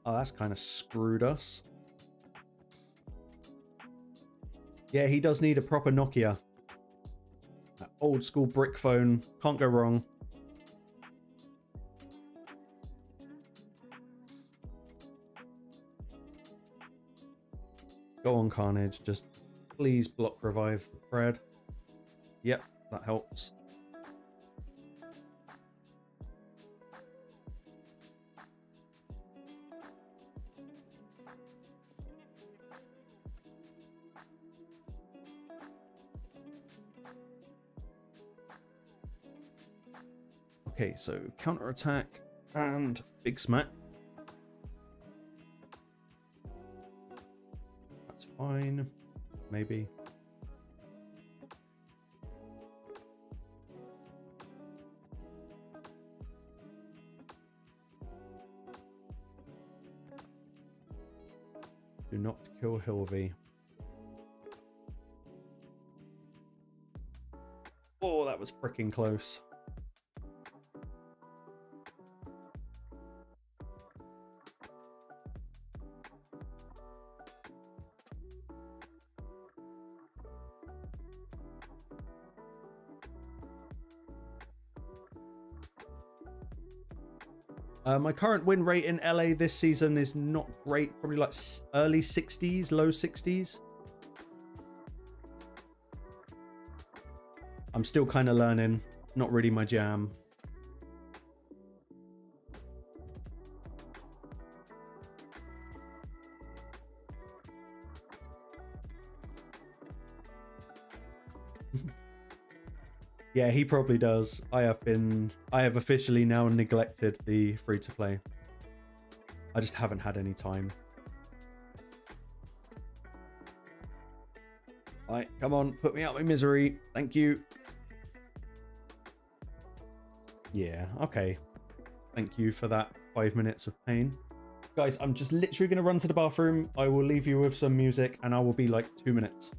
S1: Oh, that's kind of screwed us. Yeah, he does need a proper Nokia. That old school brick phone. Can't go wrong. Go on, Carnage. Just please block revive Fred. Yep, that helps. Okay, so counter attack and big smack. That's fine. Maybe. Do not kill Hilvy. Oh, that was freaking close. My current win rate in LA this season is not great. Probably like early 60s, low 60s. I'm still kind of learning. Not really my jam. Yeah, he probably does. I have officially now neglected the free-to-play. I just haven't had any time. All right, come on, put me out of my misery. Thank you. Yeah, okay. Thank you for that 5 minutes of pain. Guys, I'm just literally going to run to the bathroom. I will leave you with some music and I will be like 2 minutes.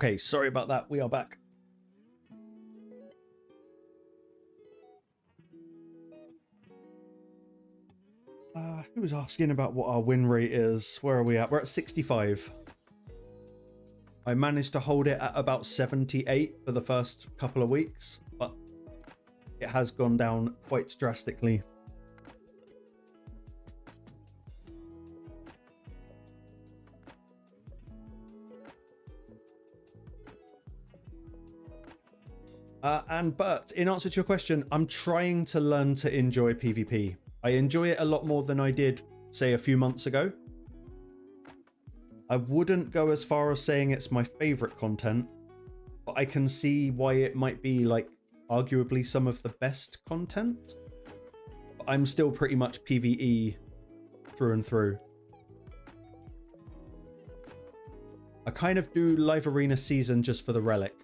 S1: Okay, sorry about that. We are back. Who was asking about what our win rate is? Where are we at? We're at 65. I managed to hold it at about 78 for the first couple of weeks, but it has gone down quite drastically. And Bert, in answer to your question, I'm trying to learn to enjoy PvP. I enjoy it a lot more than I did, say, a few months ago. I wouldn't go as far as saying it's my favorite content, but I can see why it might be, like, arguably some of the best content. But I'm still pretty much PvE through and through. I kind of do Live Arena Season just for the relic.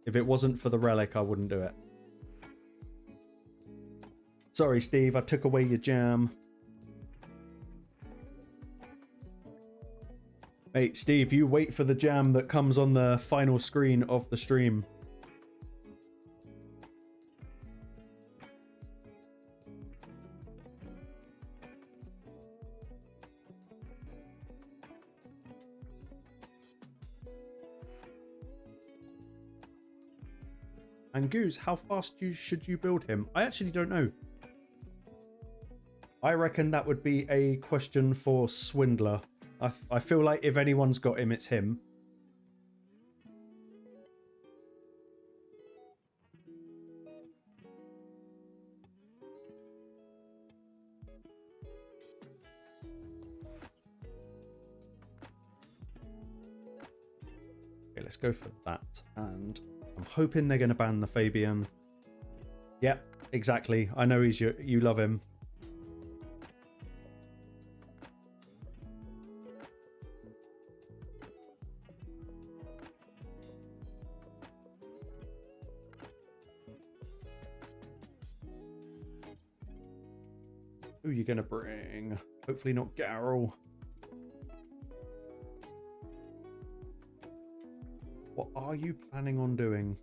S1: If it wasn't for the relic, I wouldn't do it. Sorry, Steve, I took away your jam. Hey, Steve, you wait for the jam that comes on the final screen of the stream. And Goose, how fast should you build him? I actually don't know. I reckon that would be a question for Swindler. I feel like if anyone's got him, it's him. let's go for that. And I'm hoping they're going to ban the Fabian. Yep, exactly. I know you love him. Who are you going to bring? Hopefully not Garrel. What are you planning on doing?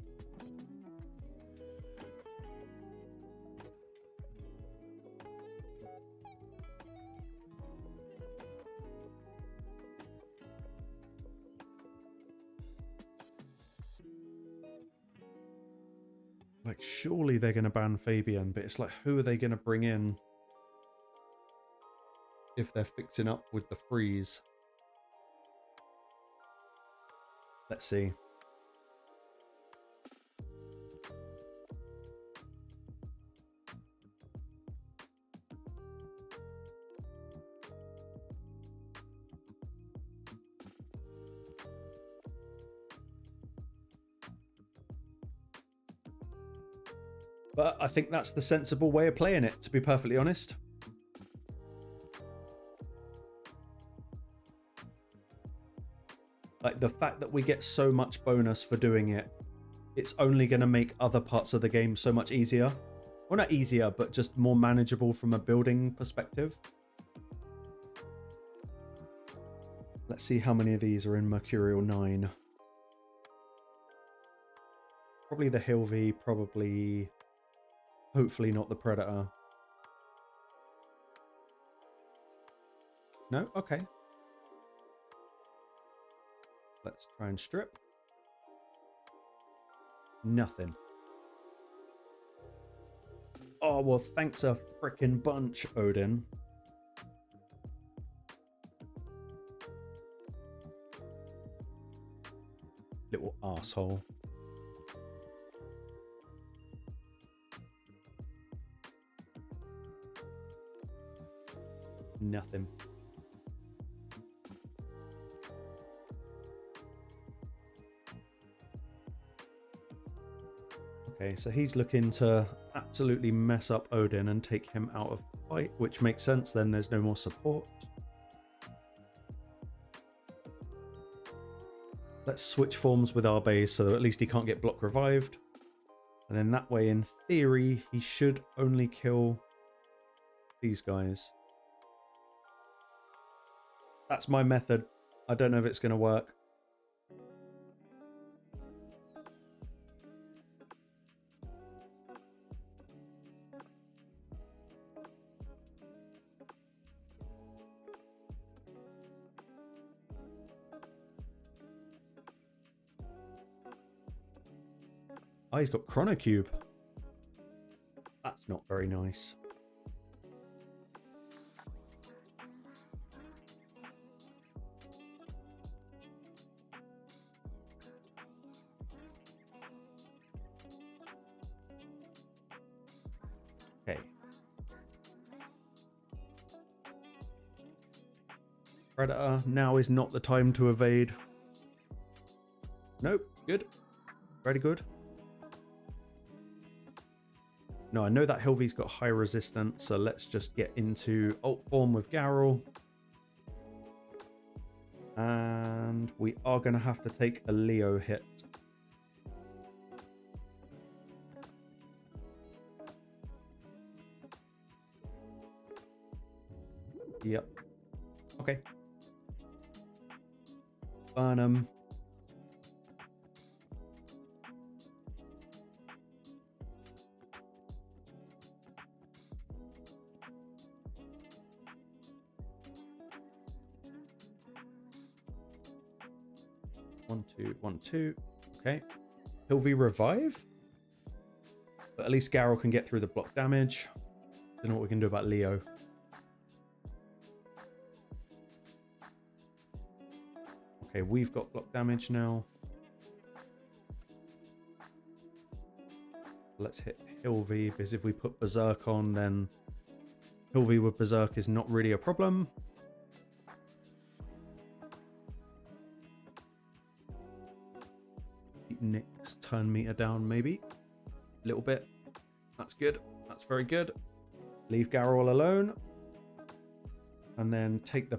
S1: Like, surely they're going to ban Fabian, but it's like, who are they going to bring in if they're fixing up with the freeze? Let's see. But I think that's the sensible way of playing it, to be perfectly honest. Like, the fact that we get so much bonus for doing it, it's only going to make other parts of the game so much easier. Well, not easier, but just more manageable from a building perspective. Let's see how many of these are in Mercurial 9. Probably the Hilvy, probably... Hopefully not the Predator. No? Okay. Let's try and strip. Nothing. Oh, well, thanks a frickin' bunch, Odin. Little asshole. Nothing. Okay, so he's looking to absolutely mess up Odin and take him out of the fight, which makes sense. Then there's no more support. Let's switch forms with our base so that at least he can't get block revived. And then that way, in theory, he should only kill these guys. That's my method. I don't know if it's going to work. Oh, he's got Chrono Cube. That's not very nice. Okay. Predator, now is not the time to evade. Nope, good. Very good. No, I know that Hilvy's got high resistance, so let's just get into ult form with Garrel. And we are going to have to take a Leo hit. Yep. Okay. Burn him. One, two, 1, 2. Okay. He'll be revive. But at least Garrel can get through the block damage. Don't know what we can do about Leo. Okay, we've got block damage now. Let's hit Hilvy, because if we put Berserk on, then Hilvy with Berserk is not really a problem. turn meter down, maybe. A little bit. That's good. That's very good. Leave Garrel alone. And then take the...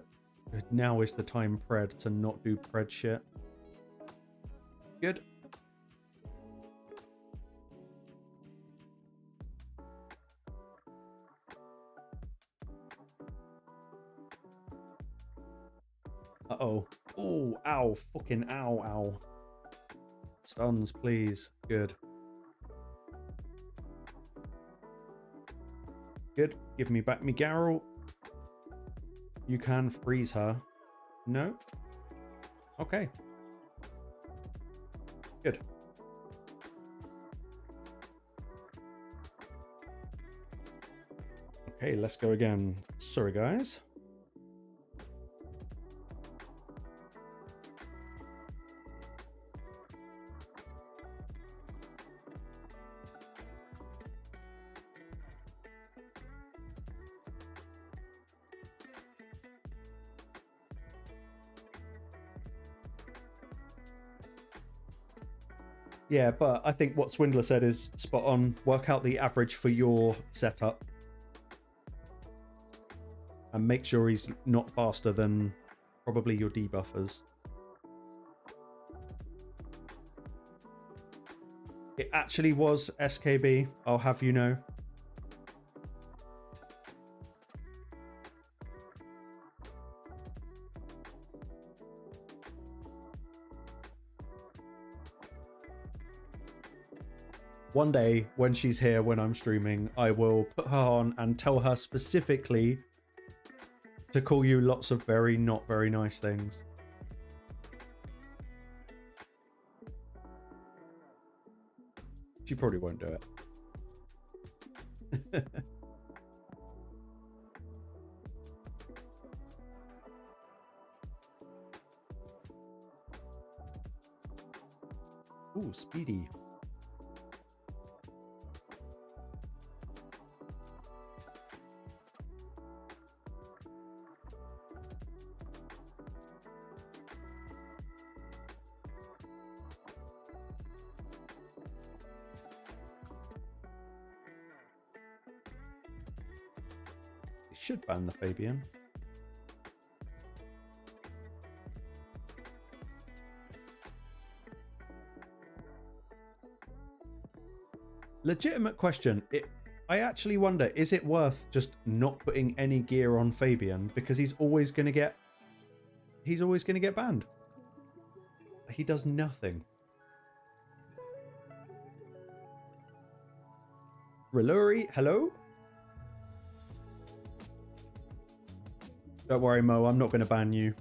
S1: Now is the time, Pred, to not do Pred shit. Good. Uh-oh. Oh, ow. Fucking ow, ow. Stuns, please. Good. Good. Give me back me Garrel. You can freeze her. No? Okay. Good. Okay, let's go again. Sorry, guys. Yeah, but I think what Swindler said is spot on. Work out the average for your setup. And make sure he's not faster than probably your debuffers. It actually was SKB, I'll have you know. One day, when she's here, when I'm streaming, I will put her on and tell her specifically to call you lots of not very nice things. She probably won't do it. Ooh, speedy. Should ban the Fabian. Legitimate question. I actually wonder, is it worth just not putting any gear on Fabian because he's always going to get banned. He does nothing. Reluri, hello? Don't worry, Mo, I'm not going to ban you.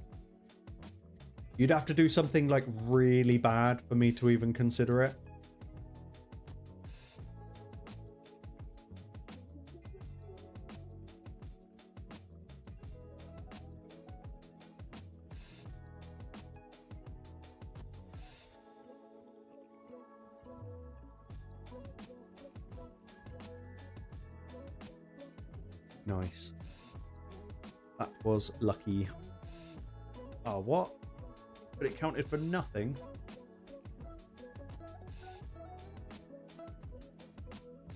S1: You'd have to do something like really bad for me to even consider it. Nice. That was lucky. Oh, what? But it counted for nothing.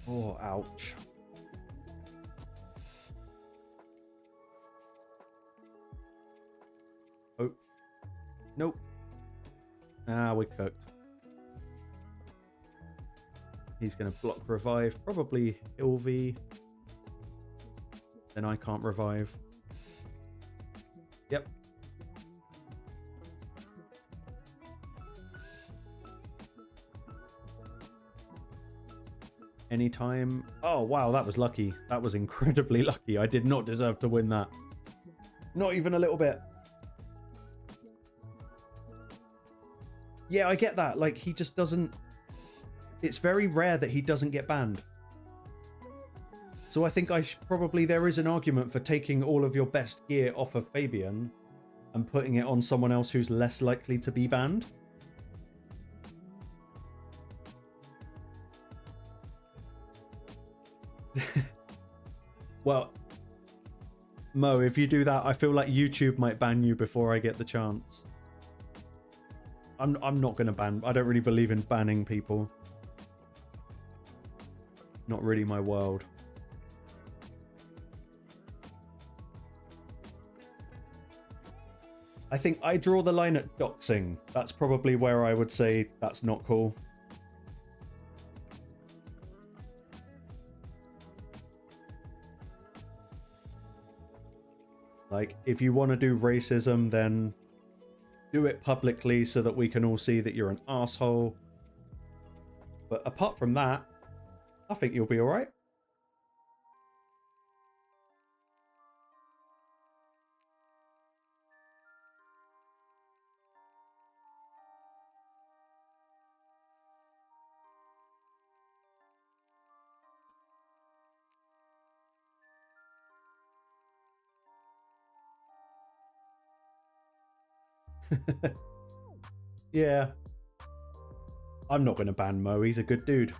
S1: Oh, ouch. Oh. Nope. Ah, we're cooked. He's going to block revive. Probably Ilvi. Then I can't revive. Yep. Anytime. Oh, wow, that was lucky. That was incredibly lucky. I did not deserve to win that. Not even a little bit. Yeah, I get that. Like, he just doesn't... It's very rare that he doesn't get banned. So I think probably there is an argument for taking all of your best gear off of Fabian and putting it on someone else who's less likely to be banned. Well, Mo, if you do that, I feel like YouTube might ban you before I get the chance. I'm not going to ban. I don't really believe in banning people. Not really my world. I think I draw the line at doxing. That's probably where I would say that's not cool. Like, if you want to do racism, then do it publicly so that we can all see that you're an asshole. But apart from that, I think you'll be all right. Yeah. I'm not going to ban Mo. He's a good dude.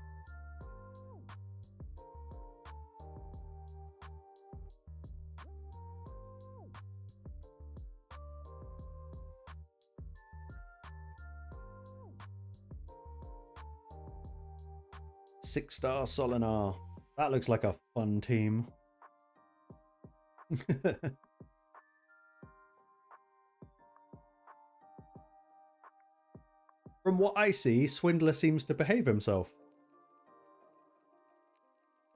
S1: Six-star Solinar. That looks like a fun team. From what I see, Swindler seems to behave himself.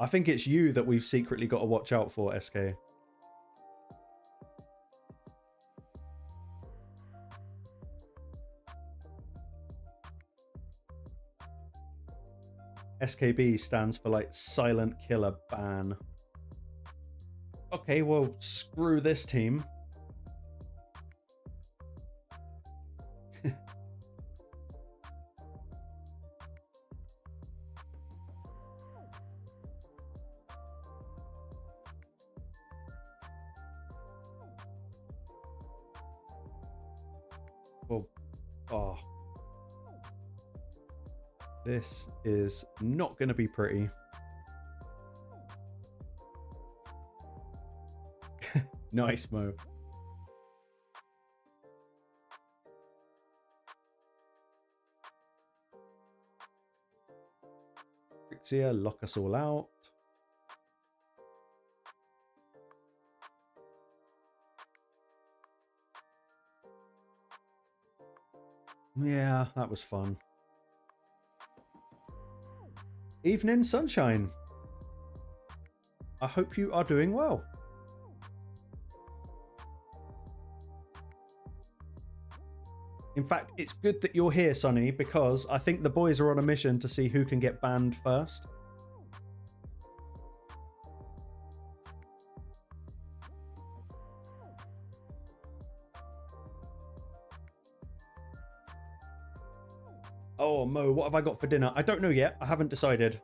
S1: I think it's you that we've secretly got to watch out for, SK. SKB stands for like silent killer ban. Okay, well, screw this team. Oh. This is not going to be pretty. Nice, Mo. Trixia, lock us all out. Yeah, that was fun. Evening sunshine. I hope you are doing well. In fact, it's good that you're here, Sonny, because I think the boys are on a mission to see who can get banned first. Oh, Mo, what have I got for dinner? I don't know yet. I haven't decided.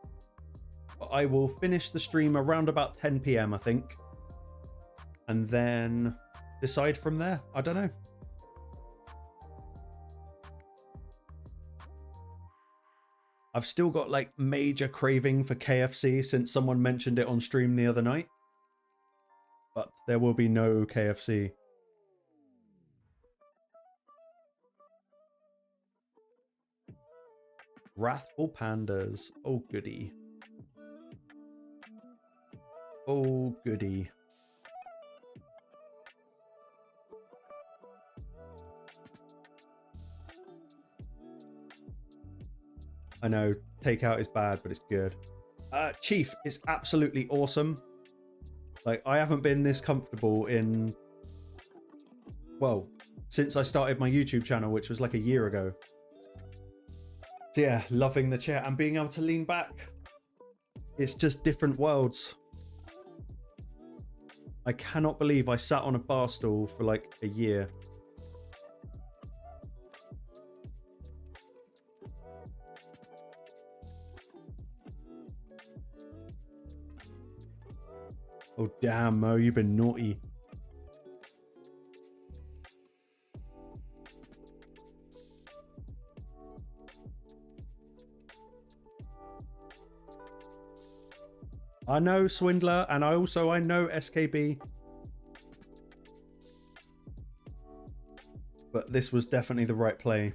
S1: But I will finish the stream around about 10 PM, I think. And then decide from there. I don't know. I've still got like major craving for KFC since someone mentioned it on stream the other night. But there will be no KFC. Wrathful Pandas. Oh, goody. Oh, goody. I know, takeout is bad, but it's good. Chief is absolutely awesome. Like, I haven't been this comfortable in... Well, since I started my YouTube channel, which was like a year ago. So yeah, loving the chair and being able to lean back. It's just different worlds. I cannot believe I sat on a bar stool for like a year. Oh damn, Mo, you've been naughty. I know Swindler, and I know SKB. But this was definitely the right play.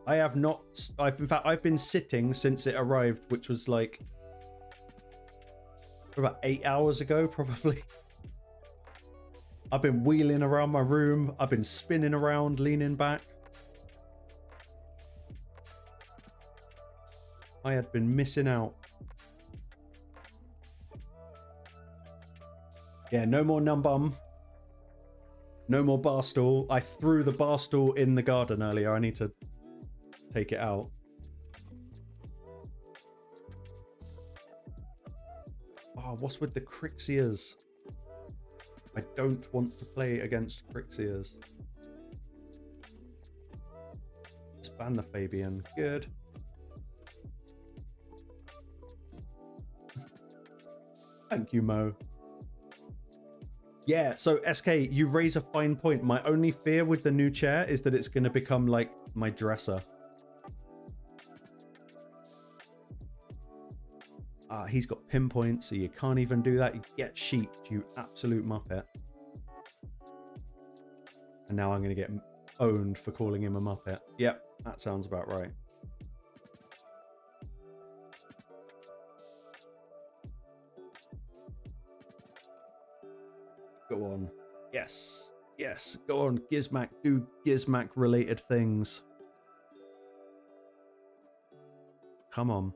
S1: I have not. In fact, I've been sitting since it arrived, which was like about 8 hours ago, probably. I've been wheeling around my room. I've been spinning around, leaning back. I had been missing out. Yeah, no more numbum. No more bar stool. I threw the bar stool in the garden earlier. I need to take it out. Oh, what's with the Crixias? I don't want to play against Crixias. Just ban the Fabian. Good. Thank you, Mo. Yeah, so SK, you raise a fine point. My only fear with the new chair is that it's going to become like my dresser. He's got pinpoint, so you can't even do that. You get sheeped, you absolute muppet. And now I'm going to get owned for calling him a muppet. Yep, that sounds about right. Go on. Yes. Yes. Go on, Gizmac. Do Gizmac-related things. Come on.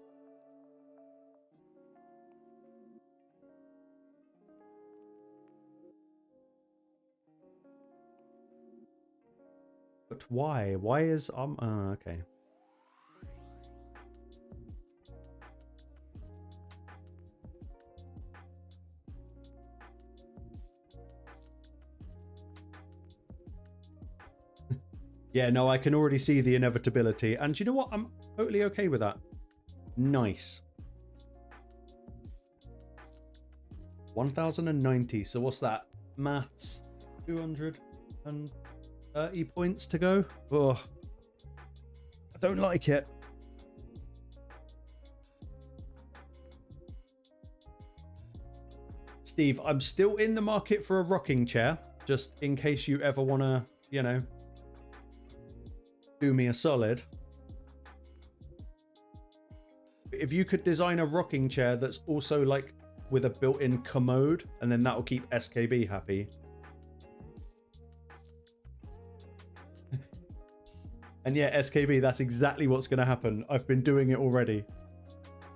S1: But why? Why is... okay. Yeah, no, I can already see the inevitability. And you know what? I'm totally okay with that. Nice. 1090. So what's that? Maths. 230 points to go. Oh, I don't like it. Steve, I'm still in the market for a rocking chair. Just in case you ever want to, you know, do me a solid. If you could design a rocking chair that's also like with a built-in commode, and then that will keep SKB happy. And yeah, SKB, that's exactly what's going to happen. I've been doing it already.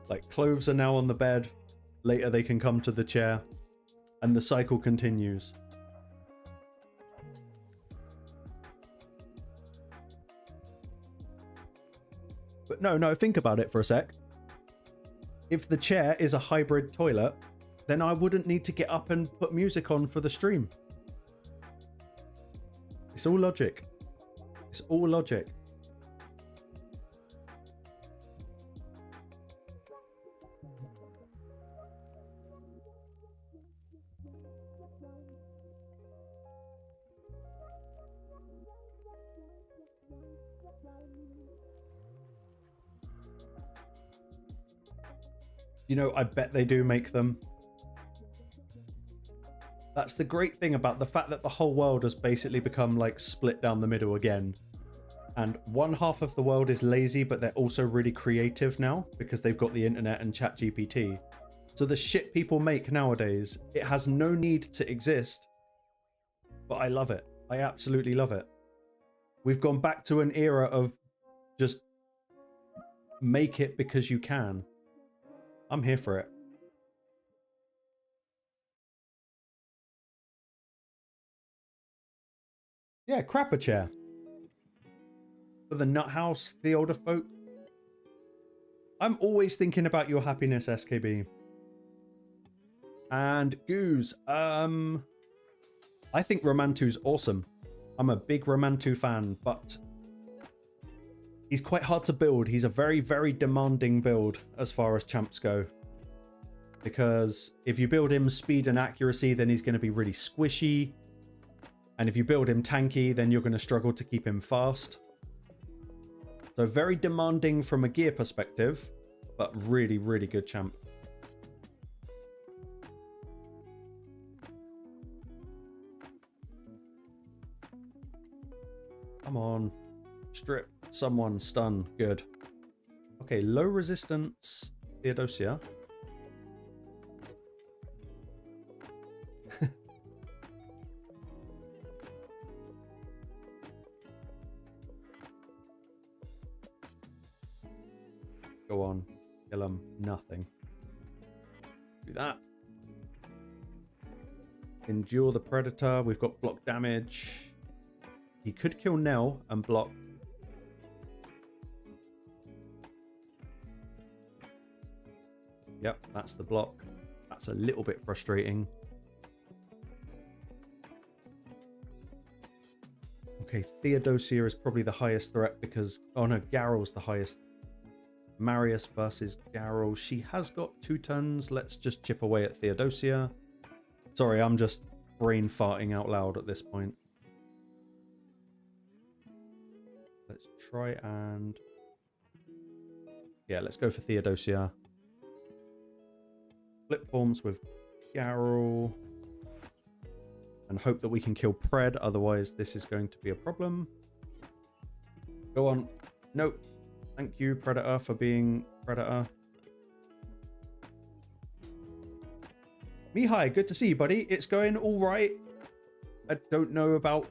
S1: Like, clothes are now on the bed. Later they can come to the chair. And the cycle continues. But no, think about it for a sec. If the chair is a hybrid toilet, then I wouldn't need to get up and put music on for the stream. It's all logic. It's all logic. You know, I bet they do make them. That's the great thing about the fact that the whole world has basically become like split down the middle again. And one half of the world is lazy, but they're also really creative now because they've got the internet and ChatGPT. So the shit people make nowadays, it has no need to exist. But I love it. I absolutely love it. We've gone back to an era of just make it because you can. I'm here for it. Yeah, crap a chair. For the nut house, the older folk. I'm always thinking about your happiness, SKB. And Goose, I think Romantu's awesome. I'm a big Romantu fan, but he's quite hard to build. He's a very, very demanding build as far as champs go. Because if you build him speed and accuracy, then he's going to be really squishy. And if you build him tanky, then you're going to struggle to keep him fast. So very demanding from a gear perspective, but really, really good champ. Come on. Strip. someone stun. Good. Okay, low resistance Theodosia. Go on. Kill him. Nothing. Do that. Endure the Predator. We've got block damage. He could kill Nell and block. Yep, that's the block. That's a little bit frustrating. Okay, Theodosia is probably the highest threat because... Oh no, Garrel's the highest. Marius versus Garrel. She has got 2 turns. Let's just chip away at Theodosia. Sorry, I'm just brain farting out loud at this point. Let's try and... Yeah, let's go for Theodosia. Flip forms with Garrel. And hope that we can kill Pred, otherwise this is going to be a problem. Go on. Nope. Thank you, Predator, for being Predator. Mihai, good to see you, buddy. It's going all right. I don't know about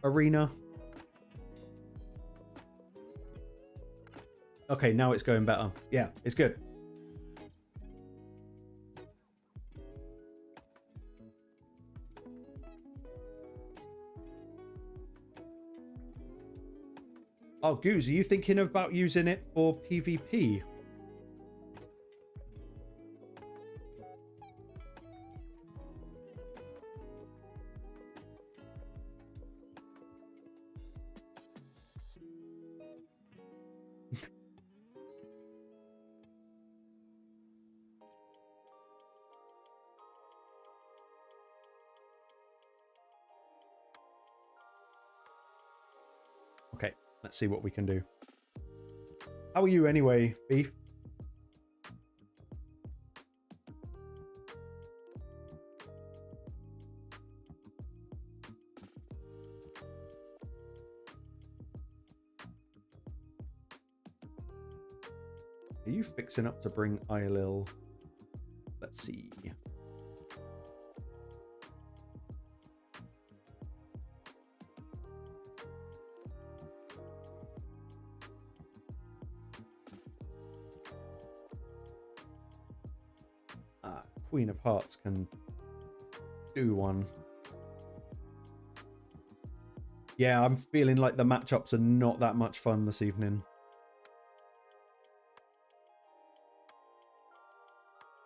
S1: Arena. Okay, now it's going better. Yeah, it's good. Oh, Goose, are you thinking about using it for PvP? Okay, let's see what we can do. How are you anyway, Beef? Are you fixing up to bring Elenaril? Let's see. Queen of Hearts can do one. Yeah, I'm feeling like the matchups are not that much fun this evening.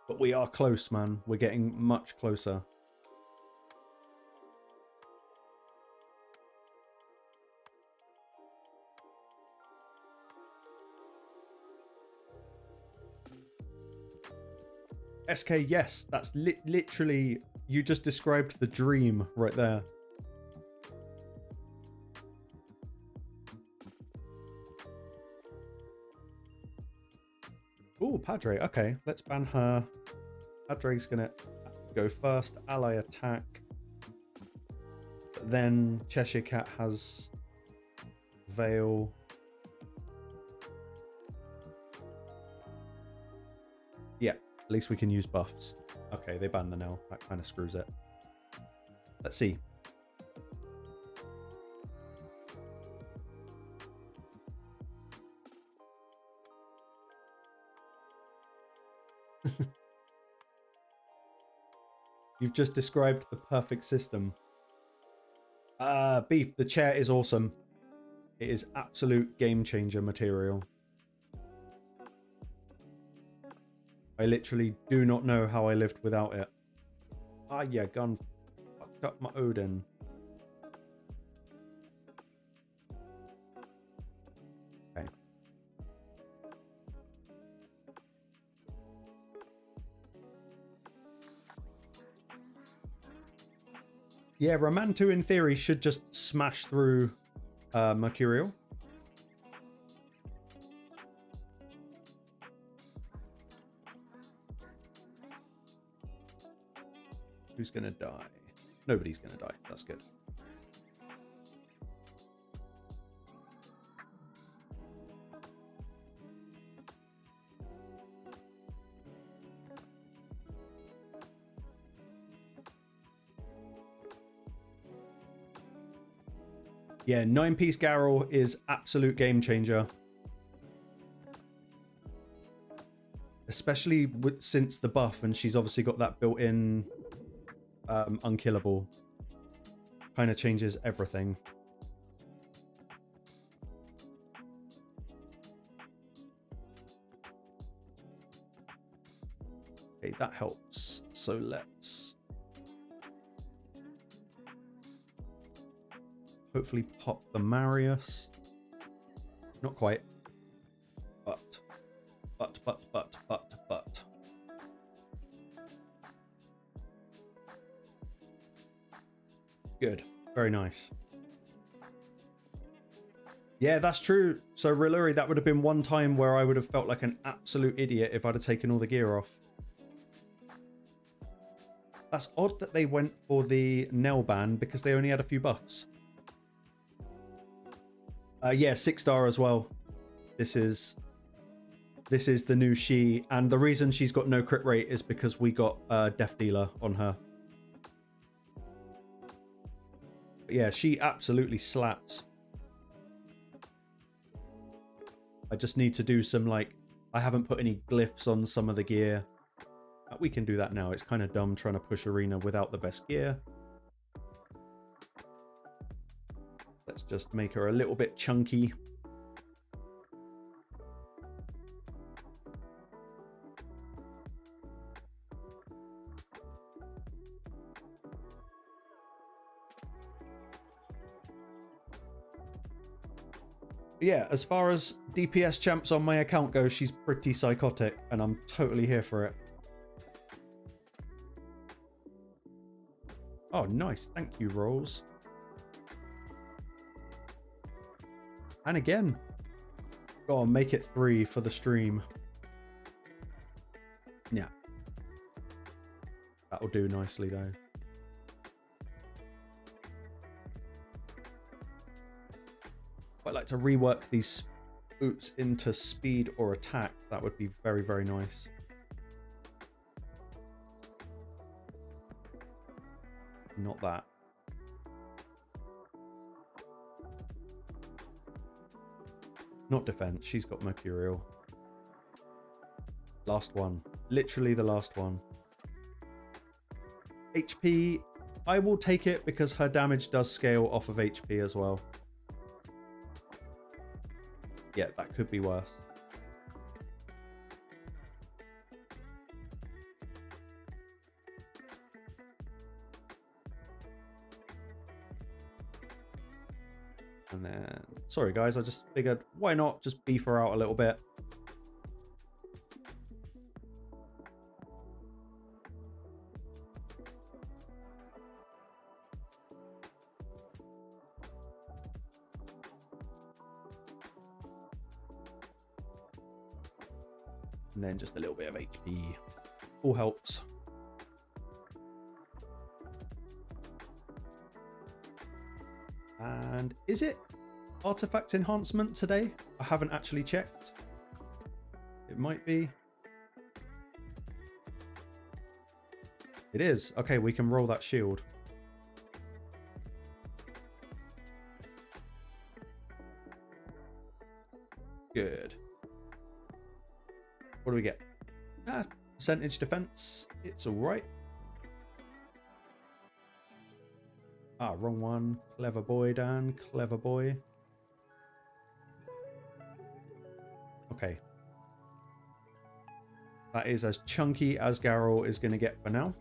S1: But we are close, man. We're getting much closer. SK, yes, that's literally, you just described the dream right there. Oh, Padre, okay, let's ban her. Padre's gonna go first, ally attack. But then Cheshire Cat has Veil. Yeah. At least we can use buffs. Okay, they banned the Nell. That kind of screws it. Let's see. You've just described the perfect system. Beef, the chair is awesome. It is absolute game changer material. I literally do not know how I lived without it. Ah, yeah, gun fucked up my Odin. Okay. Yeah, Ramantu in theory should just smash through Mercurial. Who's gonna die? Nobody's gonna die. That's good. Yeah, 9-piece Garrel is absolute game changer. Especially since the buff, and she's obviously got that built-in unkillable. Kind of changes everything. Okay, that helps. So let's hopefully pop the Marius. Not quite. But. Good. Very nice. Yeah, that's true. So Riluri, that would have been one time where I would have felt like an absolute idiot if I'd have taken all the gear off. That's odd that they went for the Nell ban because they only had a few buffs. Yeah, 6-star as well. This is the new she, and the reason she's got no crit rate is because we got Death Dealer on her. But yeah, she absolutely slaps. I just need to do some, like, I haven't put any glyphs on some of the gear. We can do that now. It's kind of dumb trying to push arena without the best gear. Let's just make her a little bit chunky. Yeah, as far as DPS champs on my account go, she's pretty psychotic, and I'm totally here for it. Oh, nice. Thank you, Rolls. And again. Go on, make it 3 for the stream. Yeah. That'll do nicely, though. I'd like to rework these boots into speed or attack. That would be very, very nice. Not that. Not defense. She's got Mercurial. Last one. Literally the last one. HP. I will take it because her damage does scale off of HP as well. Yeah, that could be worse. And then, sorry guys, I just figured, why not just beef her out a little bit? And then just a little bit of HP. All helps. And is it artifact enhancement today? I haven't actually checked. It might be. It is. Okay, we can roll that shield. Good. What do we get? Percentage defense. It's all right. Wrong one. Clever boy, Dan. Clever boy. Okay. That is as chunky as Garrel is going to get for now.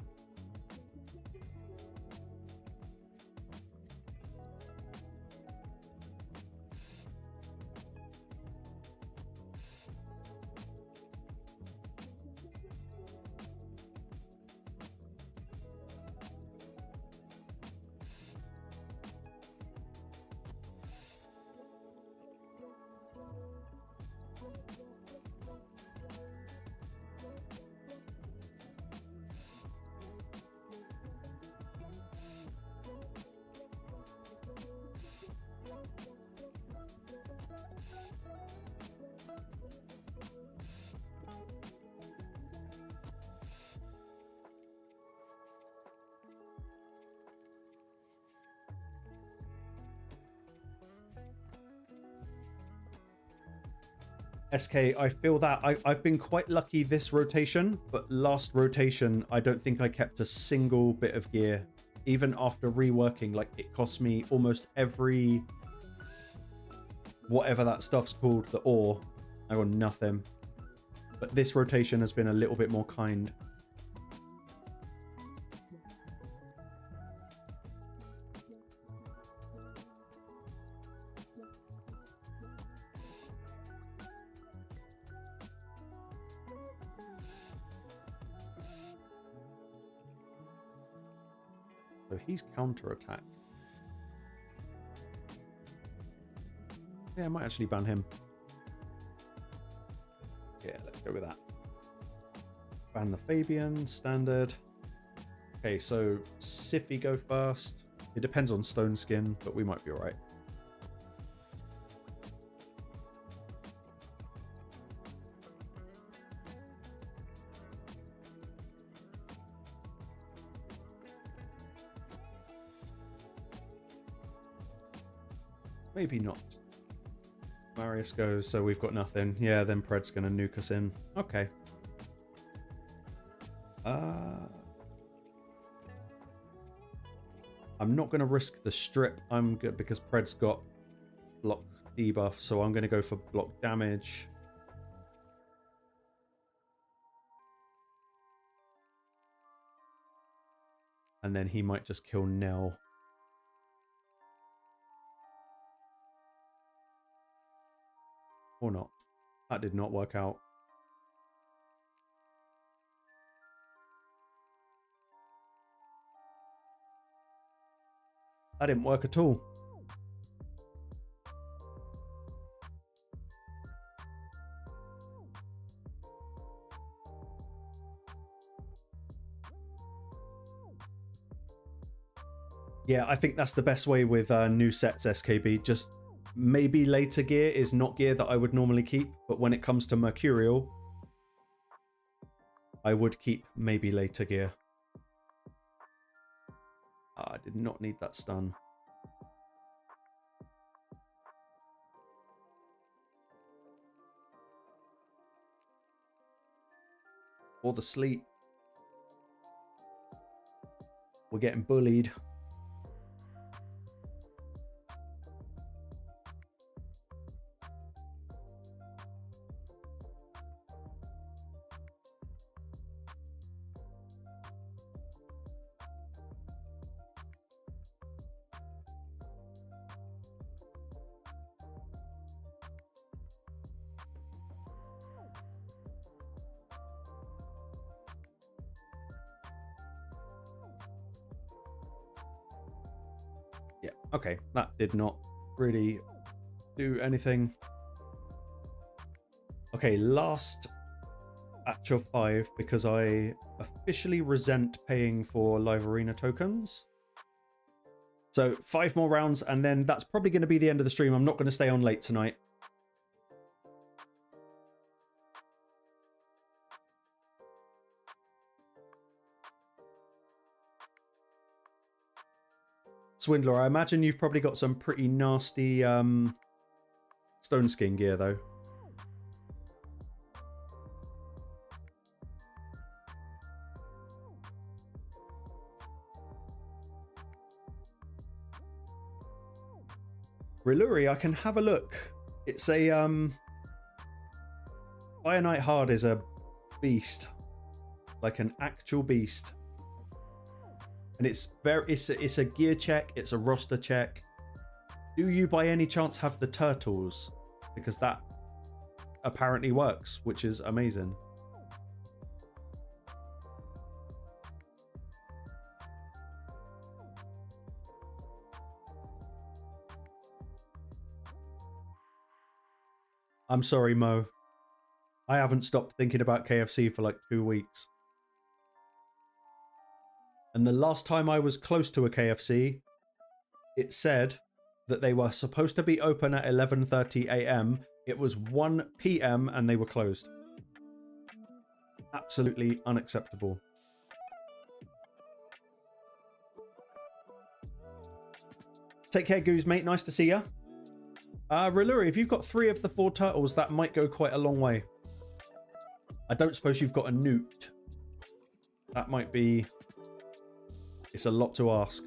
S1: SK, I feel that I've been quite lucky this rotation, but last rotation, I don't think I kept a single bit of gear. Even after reworking, like it cost me almost every, whatever that stuff's called, the ore. I got nothing. But this rotation has been a little bit more kind. So he's counterattack. Yeah, I might actually ban him. Yeah, let's go with that. Ban the Fabian, standard. Okay, so Siffy go first. It depends on Stone Skin, but we might be alright. Maybe not. Marius goes, so we've got nothing. Yeah, then Pred's going to nuke us in. Okay. I'm not going to risk the strip. I'm good because Pred's got block debuff, so I'm going to go for block damage. And then he might just kill Nell. Or not. That did not work out. That didn't work at all. Yeah, I think that's the best way with new sets, SKB. Just maybe later gear is not gear that I would normally keep, but when it comes to Mercurial, I would keep maybe later gear. I did not need that stun. Or the sleep. We're getting bullied. Yeah, okay, that did not really do anything. Okay, last batch of 5 because I officially resent paying for live arena tokens. So 5 more rounds and then that's probably going to be the end of the stream. I'm not going to stay on late tonight. Swindler, I imagine you've probably got some pretty nasty stone skin gear though. Reluri, I can have a look. It's a Fire Knight Hard is a beast. Like an actual beast. And it's a gear check, it's a roster check. Do you by any chance have the turtles? Because that apparently works, which is amazing. I'm sorry, Mo. I haven't stopped thinking about KFC for like 2 weeks. And the last time I was close to a KFC, it said that they were supposed to be open at 11:30 a.m. It was 1 p.m. and they were closed. Absolutely unacceptable. Take care, Goose, mate. Nice to see ya. Riluri, if you've got 3 of the 4 turtles, that might go quite a long way. I don't suppose you've got a newt. That might be... It's a lot to ask.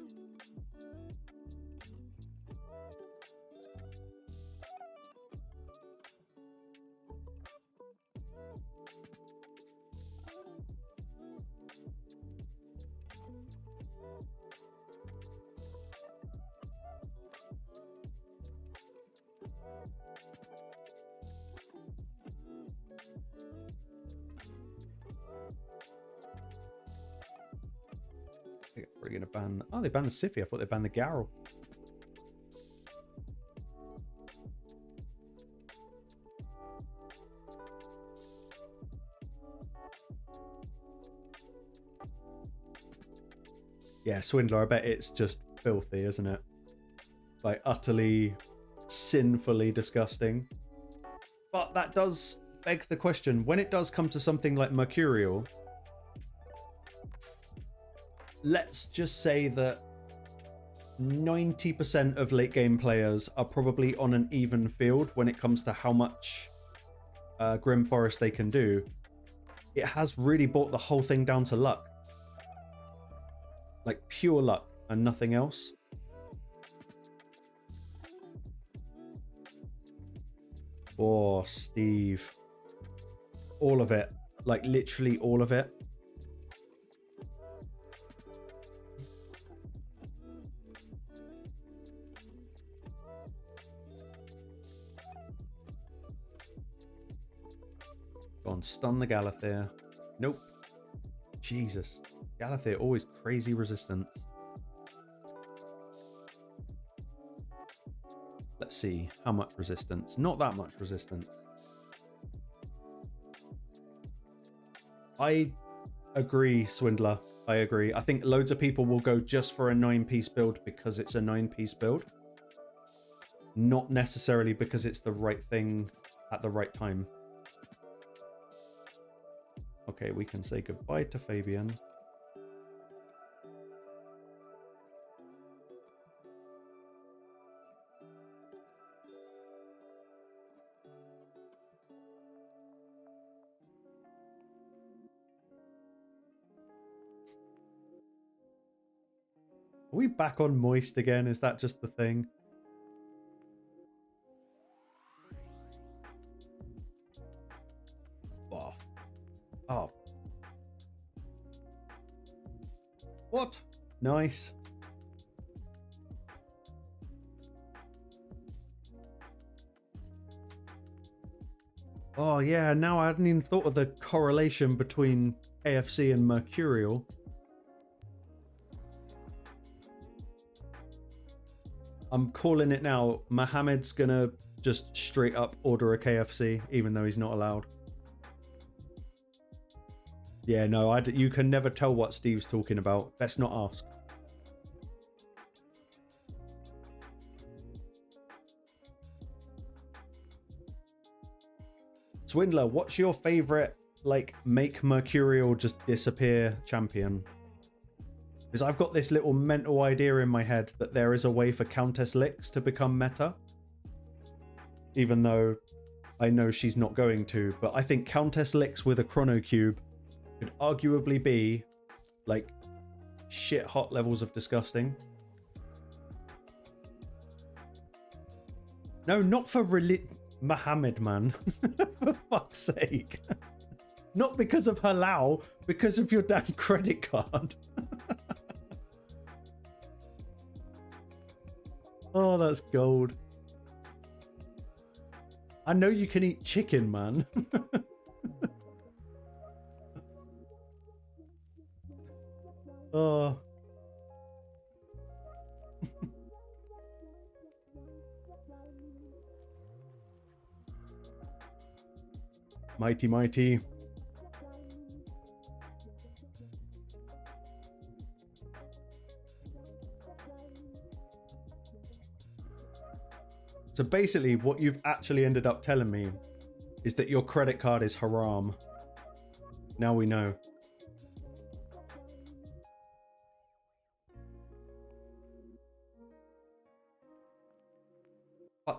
S1: They're probably going to ban... Oh, they banned the Siffy. I thought they banned the Garrel. Yeah, Swindler, I bet it's just filthy, isn't it? Like, utterly, sinfully disgusting. But that does beg the question. When it does come to something like Mercurial, let's just say that 90% of late game players are probably on an even field when it comes to how much Grim Forest they can do. It has really brought the whole thing down to luck. Like pure luck and nothing else. Oh, Steve. All of it. Like literally all of it. Go on, stun the Galathea. Nope. Jesus. Galathea always crazy resistance. Let's see. How much resistance? Not that much resistance. I agree, Swindler. I agree. I think loads of people will go just for a 9-piece build because it's a 9-piece build. Not necessarily because it's the right thing at the right time. Okay, we can say goodbye to Fabian. Are we back on moist again? Is that just the thing? Oh. Oh. What? Nice. Oh yeah, now I hadn't even thought of the correlation between KFC and Mercurial. I'm calling it now. Mohammed's gonna just straight up order a KFC, even though he's not allowed. Yeah, no, you can never tell what Steve's talking about. Let's not ask. Swindler, what's your favorite, like, make Mercurial just disappear champion? Because I've got this little mental idea in my head that there is a way for Countess Lix to become meta. Even though I know she's not going to. But I think Countess Lix with a Chrono Cube could arguably be, like, shit hot levels of disgusting. No, not for Mohammed, man. For fuck's sake. Not because of halal, because of your damn credit card. Oh, that's gold. I know you can eat chicken, man. Oh. Mighty, mighty. So basically what you've actually ended up telling me is that your credit card is haram. Now we know.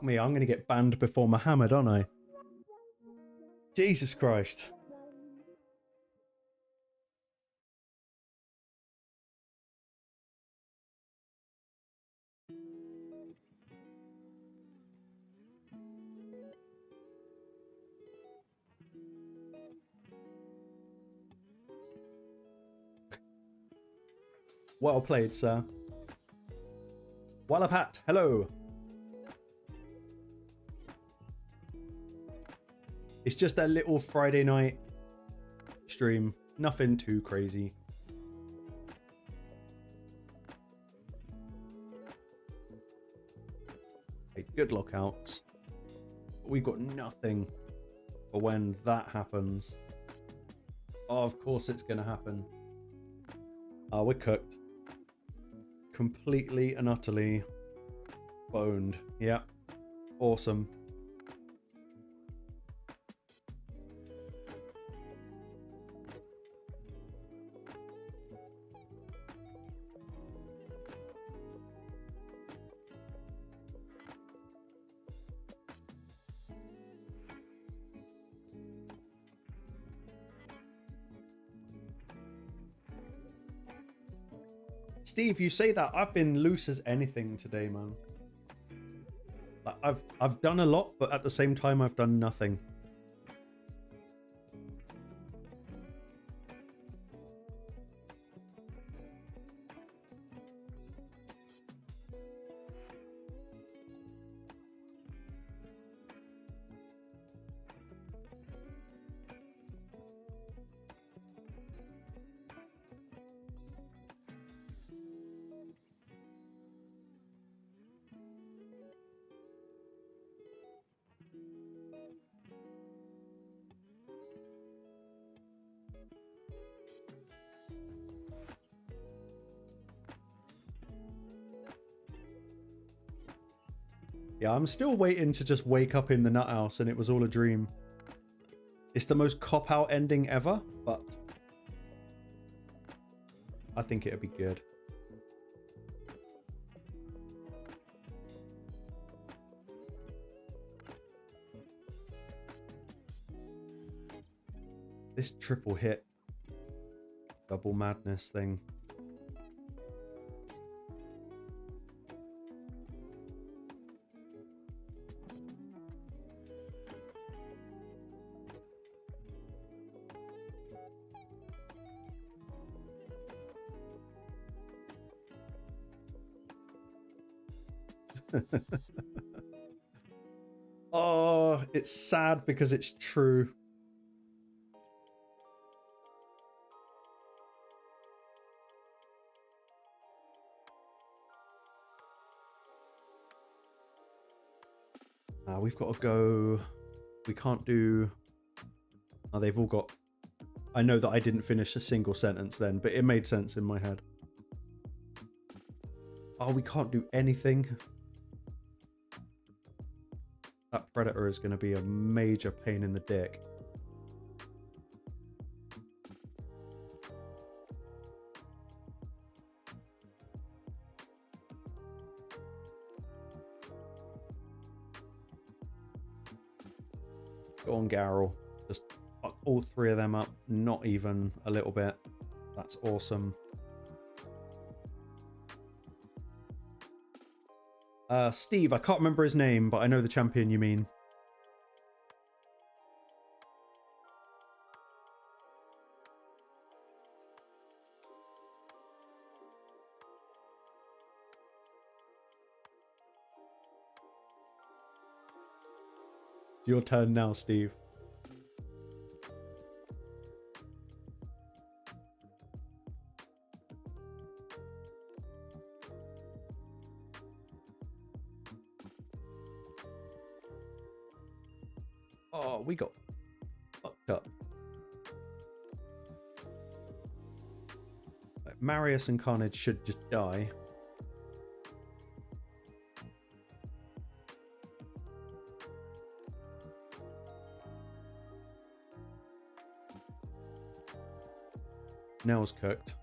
S1: Fuck me, I'm going to get banned before Muhammad, aren't I? Jesus Christ. Well played, sir. Wallapat, hello. It's just a little Friday night stream. Nothing too crazy. Okay, good lockouts. We've got nothing for when that happens. Oh, of course it's going to happen. Oh, we're cooked. Completely and utterly boned. Yeah. Awesome. Steve, you say that. I've been loose as anything today, man. Like, I've done a lot, but at the same time, I've done nothing. Yeah, I'm still waiting to just wake up in the nut house and it was all a dream. It's the most cop-out ending ever, but I think it'd be good. This triple hit, double madness thing. Oh, it's sad because it's true. We've got to go. We can't do. Oh, they've all got. I know that I didn't finish a single sentence then, but it made sense in my head. Oh, we can't do anything. That predator is going to be a major pain in the dick. Go on, Garrel. Just fuck all three of them up. Not even a little bit. That's awesome. Steve, I can't remember his name, but I know the champion you mean. Your turn now, Steve. Oh, we got fucked up. Like, Marius and Carnage should just die. Nell's cooked.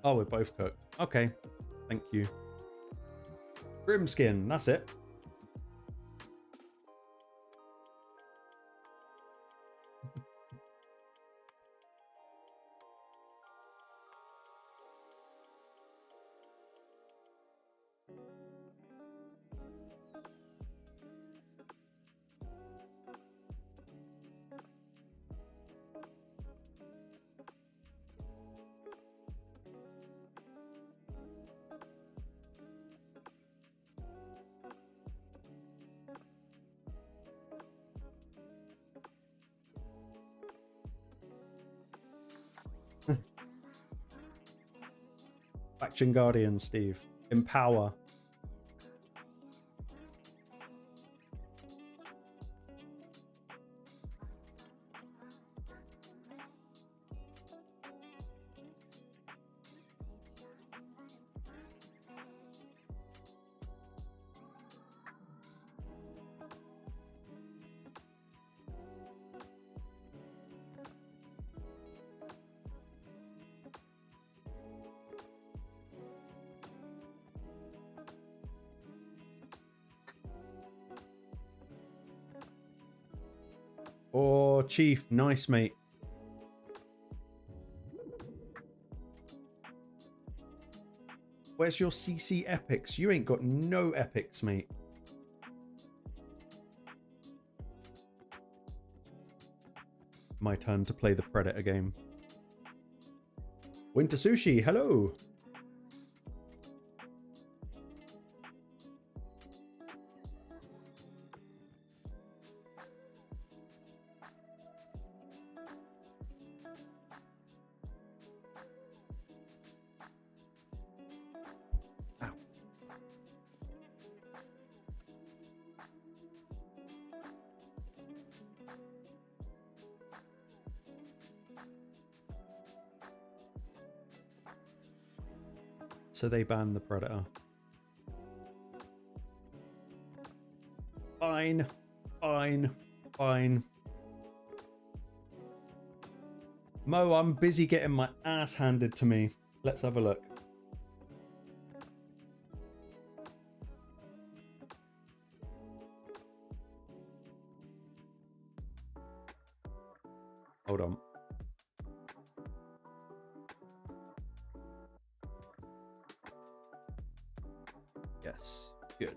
S1: Oh, we're both cooked. Okay. Thank you. Grimskin, that's it. Faction Guardian, Steve. Empower. Oh, Chief. Nice, mate. Where's your CC epics? You ain't got no epics, mate. My turn to play the Predator game. Winter Sushi, hello. So they banned the Predator. Fine, fine, fine. Mo, I'm busy getting my ass handed to me. Let's have a look. Hold on. Yes, good.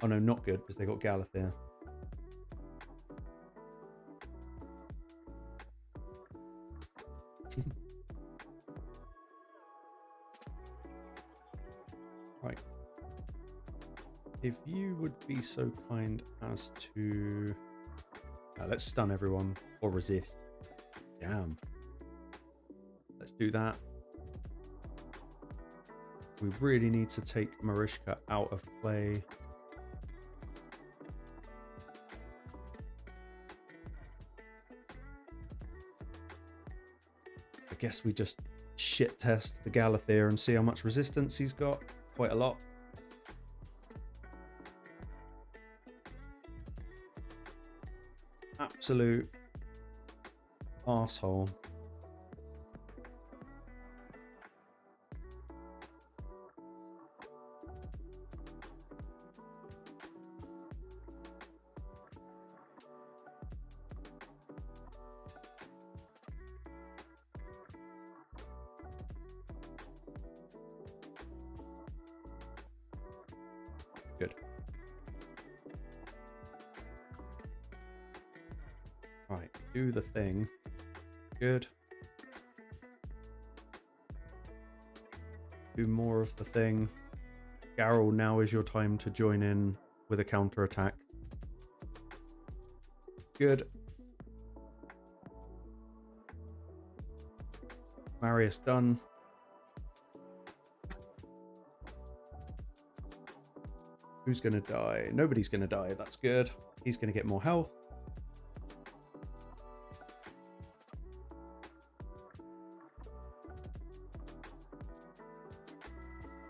S1: Oh no, not good, because they got Galathea. Right. If you would be so kind as to... let's stun everyone, or resist. Damn. Let's do that. We really need to take Marishka out of play. I guess we just shit test the Galathea and see how much resistance he's got. Quite a lot. Absolute arsehole. Good. Right, do the thing. Good. Do more of the thing. Garrel, now is your time to join in with a counter-attack. Good. Marius done. Who's going to die? Nobody's going to die. That's good. He's going to get more health.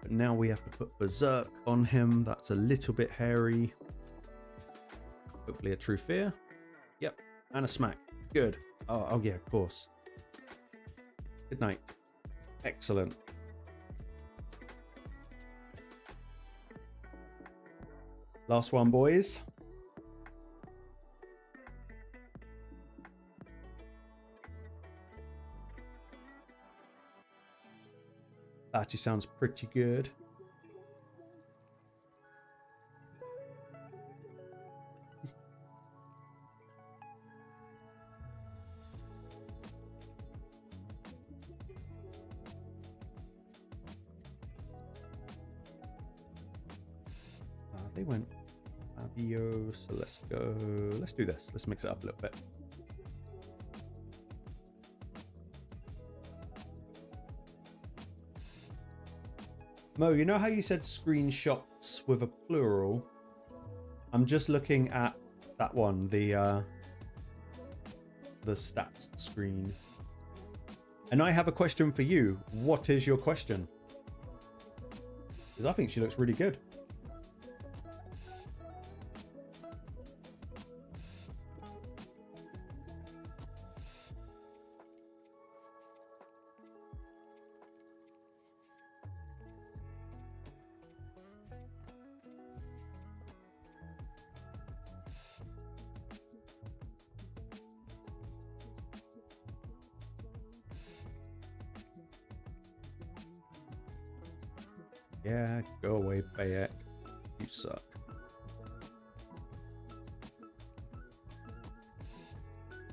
S1: But now we have to put Berserk on him. That's a little bit hairy. Hopefully a True Fear. Yep. And a Smack. Good. Oh yeah, of course. Good night. Excellent. Last one, boys. That actually sounds pretty good. They went Fabio, so let's go. Let's do this. Let's mix it up a little bit. Mo, you know how you said screenshots with a plural? I'm just looking at that one, the stats screen. And I have a question for you. What is your question? Because I think she looks really good. Yeah, go away, Bayek. You suck.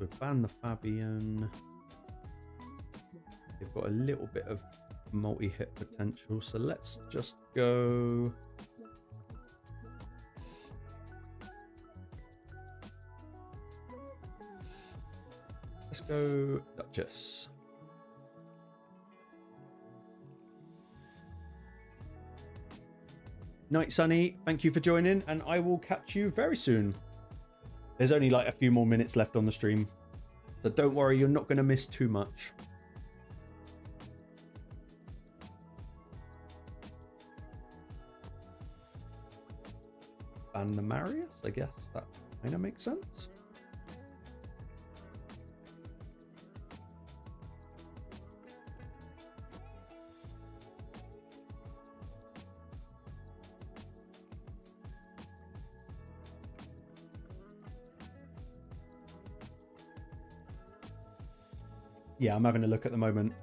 S1: We ban the Fabian. They've got a little bit of multi-hit potential, so let's just go. Let's go Duchess. Night Sunny, thank you for joining, and I will catch you very soon. There's only like a few more minutes left on the stream, so don't worry, you're not going to miss too much. Ban the Marius, I guess that kind of makes sense. Yeah, I'm having a look at the moment.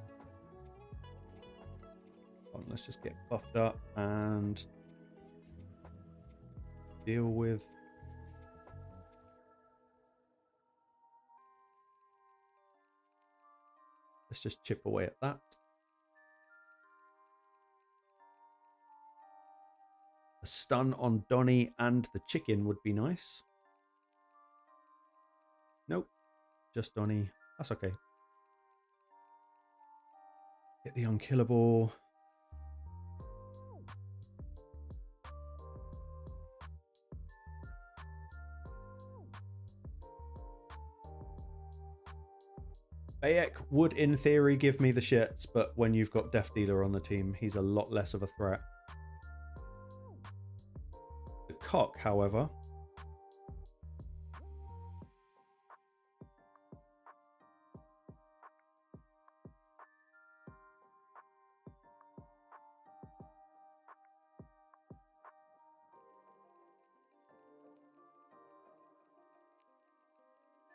S1: Let's just get buffed up and deal with. Let's just chip away at that. A stun on Donny and the chicken would be nice. Nope, just Donny. That's okay. Get the unkillable. Bayek would, in theory, give me the shits, but when you've got Death Dealer on the team, he's a lot less of a threat. The Cock, however...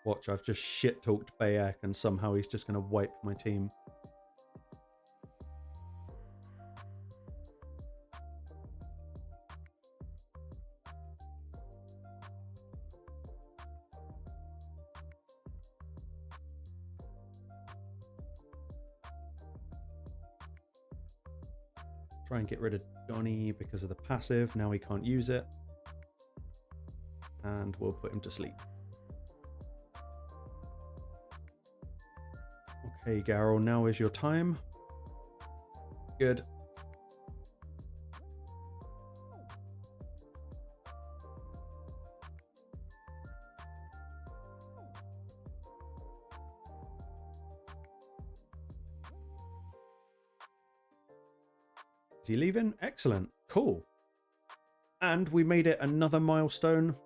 S1: Watch, I've just shit-talked Bayek and somehow he's just going to wipe my team. Try and get rid of Donny because of the passive. Now he can't use it. And we'll put him to sleep. Okay, Garrel, now is your time. Good. Is he leaving? Excellent. Cool. And we made it another milestone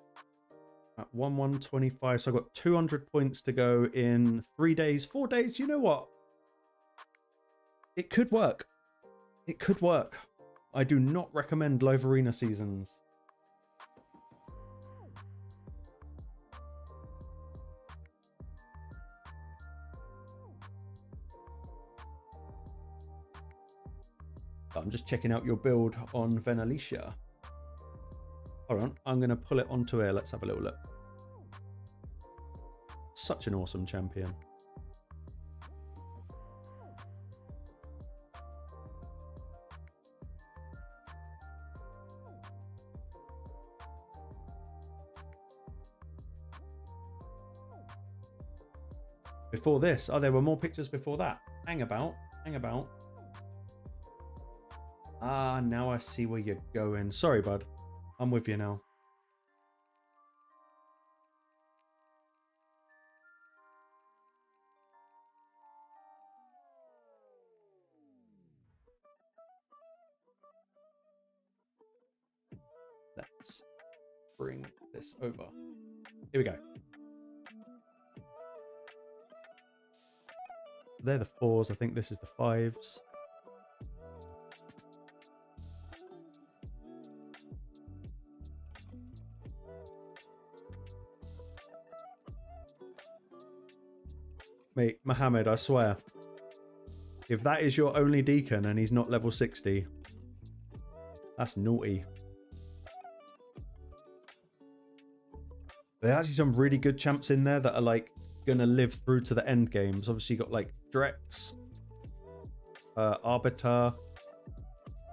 S1: at 1/125. So I've got 200 points to go in 3 days, 4 days. You know what? It could work. It could work. I do not recommend live arena seasons. I'm just checking out your build on Venalicia. Hold on, I'm going to pull it onto here. Let's have a little look. Such an awesome champion. Before this, oh, there were more pictures before that. Hang about, hang about. Ah, now I see where you're going. Sorry, bud. I'm with you now. Let's bring this over. Here we go. They're the 4s. I think this is the 5s. Mate, Mohammed, I swear. If that is your only deacon and he's not level 60, that's naughty. There's actually some really good champs in there that are like gonna live through to the end games. Obviously, you got like Drex, Arbiter,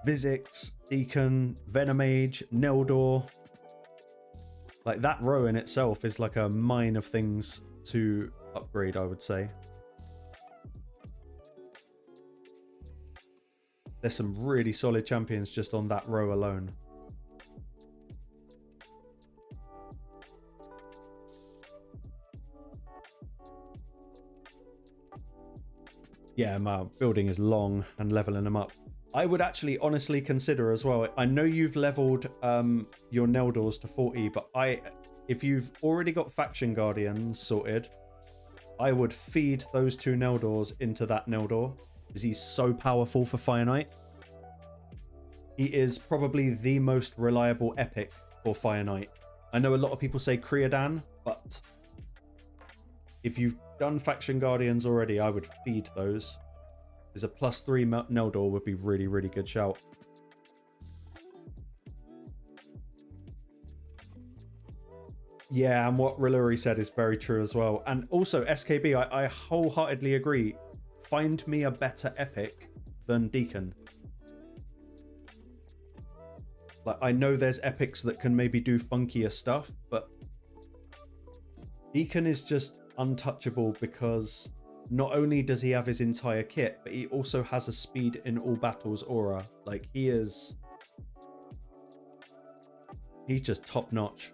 S1: Vizix, Deacon, Venomage, Neldor. Like that row in itself is like a mine of things to upgrade, I would say. There's some really solid champions just on that row alone. Yeah, my building is long and leveling them up. I would actually honestly consider as well. I know you've leveled your Neldors to 40, but if you've already got Faction Guardians sorted, I would feed those 2 Neldors into that Neldor because he's so powerful for Fire Knight. He is probably the most reliable epic for Fire Knight. I know a lot of people say Creodan, but if you've done Faction Guardians already, I would feed those. There's a +3 Neldor would be really, really good shout. Yeah, and what Rillary said is very true as well. And also, SKB, I wholeheartedly agree. Find me a better epic than Deacon. Like, I know there's epics that can maybe do funkier stuff, but Deacon is just untouchable because not only does he have his entire kit, but he also has a speed in all battles aura. Like, he's just top notch.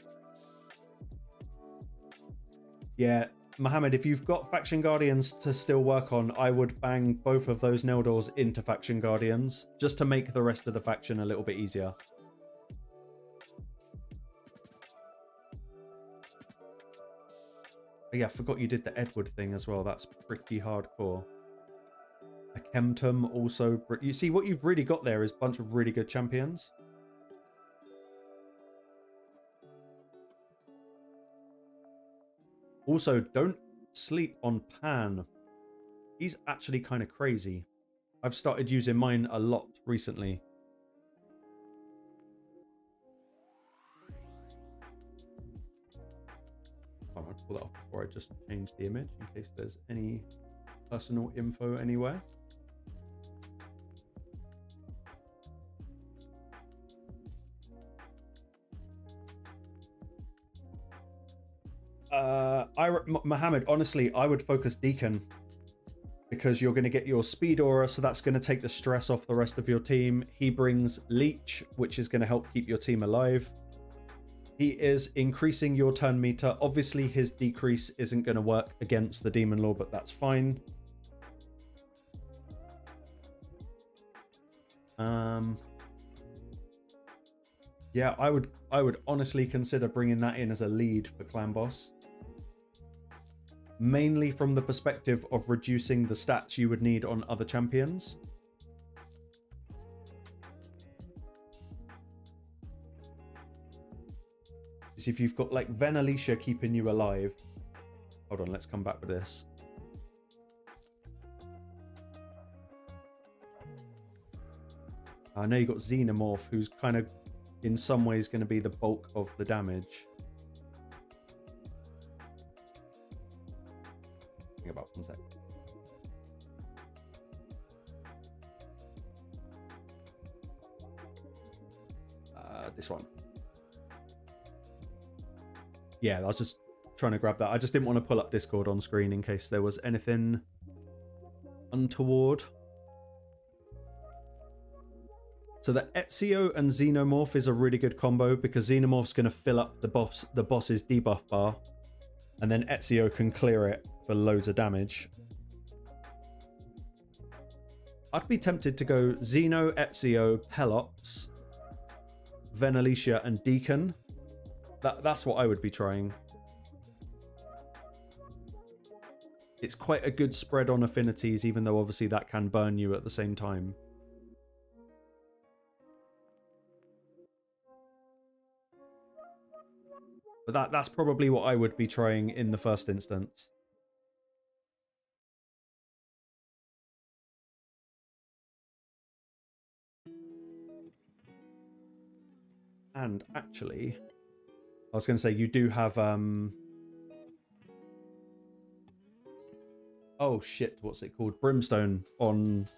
S1: Yeah, Mohammed, if you've got Faction Guardians to still work on, I would bang both of those Neldors into Faction Guardians just to make the rest of the faction a little bit easier. But yeah, I forgot you did the Edward thing as well. That's pretty hardcore. A Chemtum also. You see, what you've really got there is a bunch of really good champions. Also, don't sleep on Pan. He's actually kind of crazy. I've started using mine a lot recently. I might pull that off before I just change the image in case there's any personal info anywhere. Mohammed, honestly, I would focus Deacon because you're going to get your speed aura, so that's going to take the stress off the rest of your team. He brings Leech, which is going to help keep your team alive. He is increasing your turn meter. Obviously, his decrease isn't going to work against the Demon Lord, but that's fine. Yeah, I would honestly consider bringing that in as a lead for Clan Boss. Mainly from the perspective of reducing the stats you would need on other champions. So if you've got like Venalicia keeping you alive. Hold on, let's come back with this. I know you got Xenomorph, who's kind of in some ways going to be the bulk of the damage. Think about 1 sec. This one. Yeah, I was just trying to grab that. I just didn't want to pull up Discord on screen in case there was anything untoward. So the Ezio and Xenomorph is a really good combo because Xenomorph's going to fill up the boss's debuff bar, and then Ezio can clear it for loads of damage. I'd be tempted to go Xeno, Ezio, Pelops, Venalicia, and Deacon. That's what I would be trying. It's quite a good spread on affinities, even though obviously that can burn you at the same time. But that's probably what I would be trying in the first instance. And actually, I was going to say, you do have... Oh shit, what's it called? Brimstone on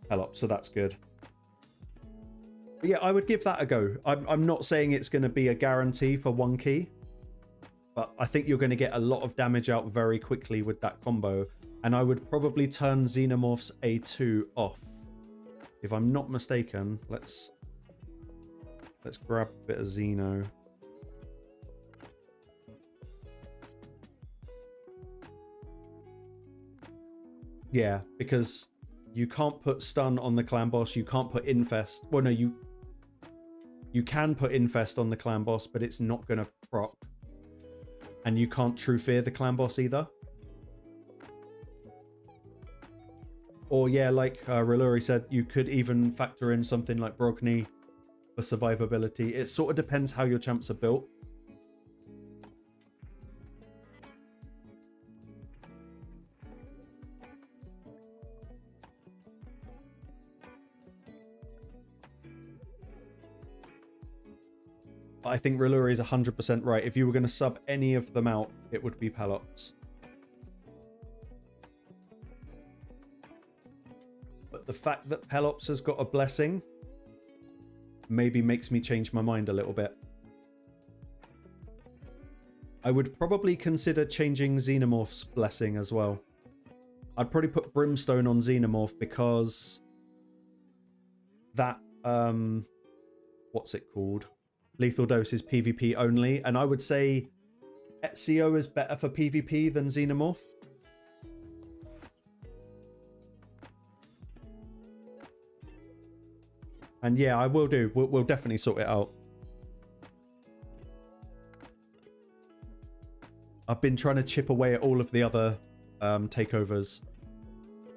S1: Pelops, so that's good. But yeah, I would give that a go. I'm not saying it's going to be a guarantee for one key, but I think you're going to get a lot of damage out very quickly with that combo. And I would probably turn Xenomorph's A2 off. If I'm not mistaken, let's grab a bit of Xeno. Yeah, because you can't put stun on the clan boss. You can't put infest. Well, no, you can put infest on the clan boss, but it's not going to proc. And you can't true fear the clan boss either. Or yeah, like Reluri said, you could even factor in something like Brogni for survivability. It sort of depends how your champs are built. I think Reluri is 100% right. If you were going to sub any of them out, it would be Pelops. But the fact that Pelops has got a blessing maybe makes me change my mind a little bit. I would probably consider changing Xenomorph's blessing as well. I'd probably put Brimstone on Xenomorph because that, what's it called? Lethal Dose is PvP only, and I would say Ezio is better for PvP than Xenomorph. And yeah, I will do. We'll definitely sort it out. I've been trying to chip away at all of the other takeovers.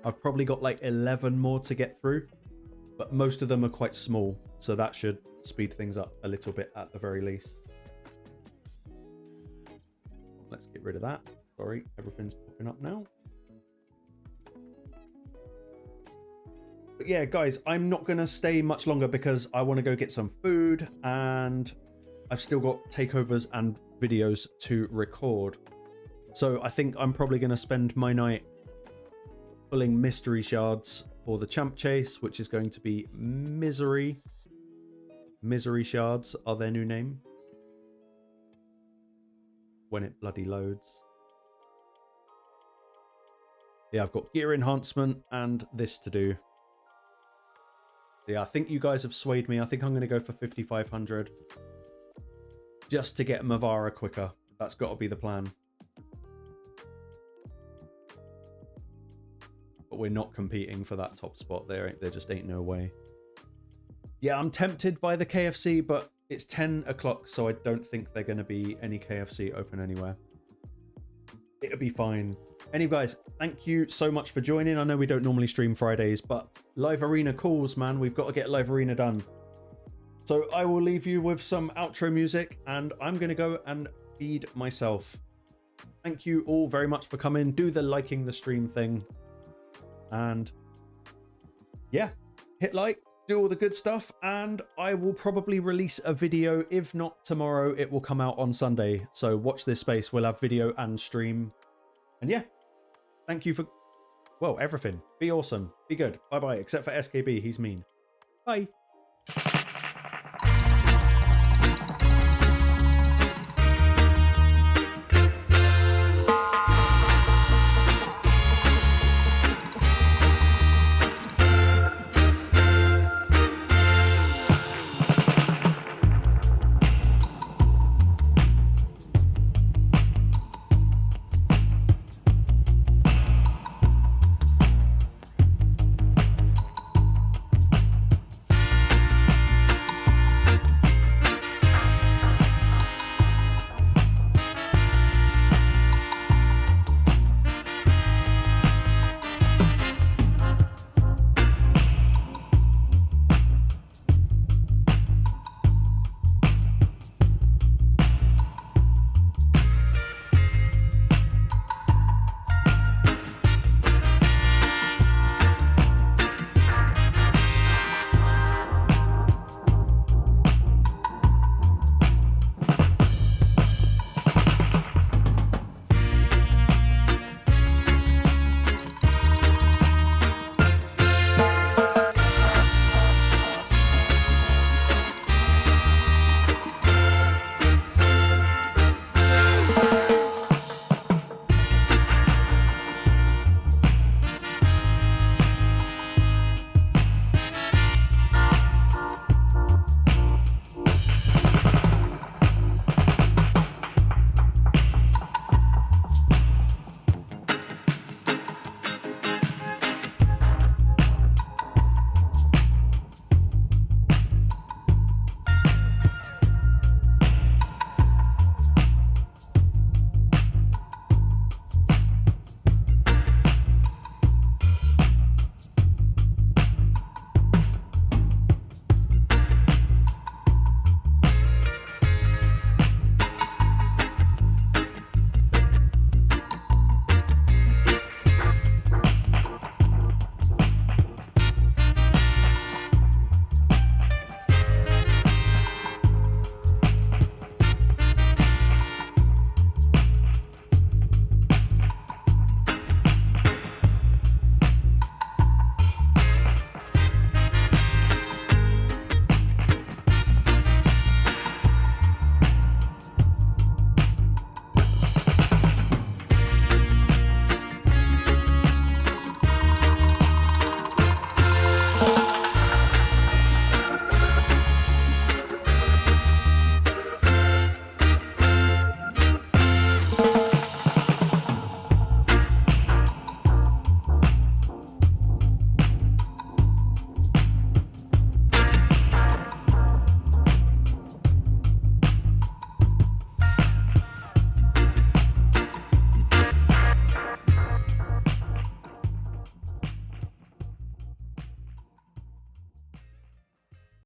S1: I've probably got like 11 more to get through, but most of them are quite small, so that should speed things up a little bit at the very least. Let's get rid of that. Sorry, everything's popping up now. But yeah, guys, I'm not going to stay much longer because I want to go get some food and I've still got takeovers and videos to record. So I think I'm probably going to spend my night pulling mystery shards for the champ chase, which is going to be Misery. Misery shards are their new name. When it bloody loads. Yeah, I've got gear enhancement and this to do. Yeah, I think you guys have swayed me. I think I'm going to go for 5,500. Just to get Mavara quicker. That's got to be the plan. But we're not competing for that top spot there. There just ain't no way. Yeah, I'm tempted by the KFC, but it's 10 o'clock, so I don't think they're going to be any KFC open anywhere. It'll be fine. Anyway, guys, thank you so much for joining. I know we don't normally stream Fridays, but Live Arena calls, man. We've got to get Live Arena done. So I will leave you with some outro music, and I'm going to go and feed myself. Thank you all very much for coming. Do the liking the stream thing. And yeah, hit like. Do all the good stuff, and I will probably release a video. If not tomorrow, it will come out on Sunday. So watch this space. We'll have video and stream. And yeah, thank you for, well, everything. Be awesome. Be good. Bye-bye. Except for SKB. He's mean. Bye.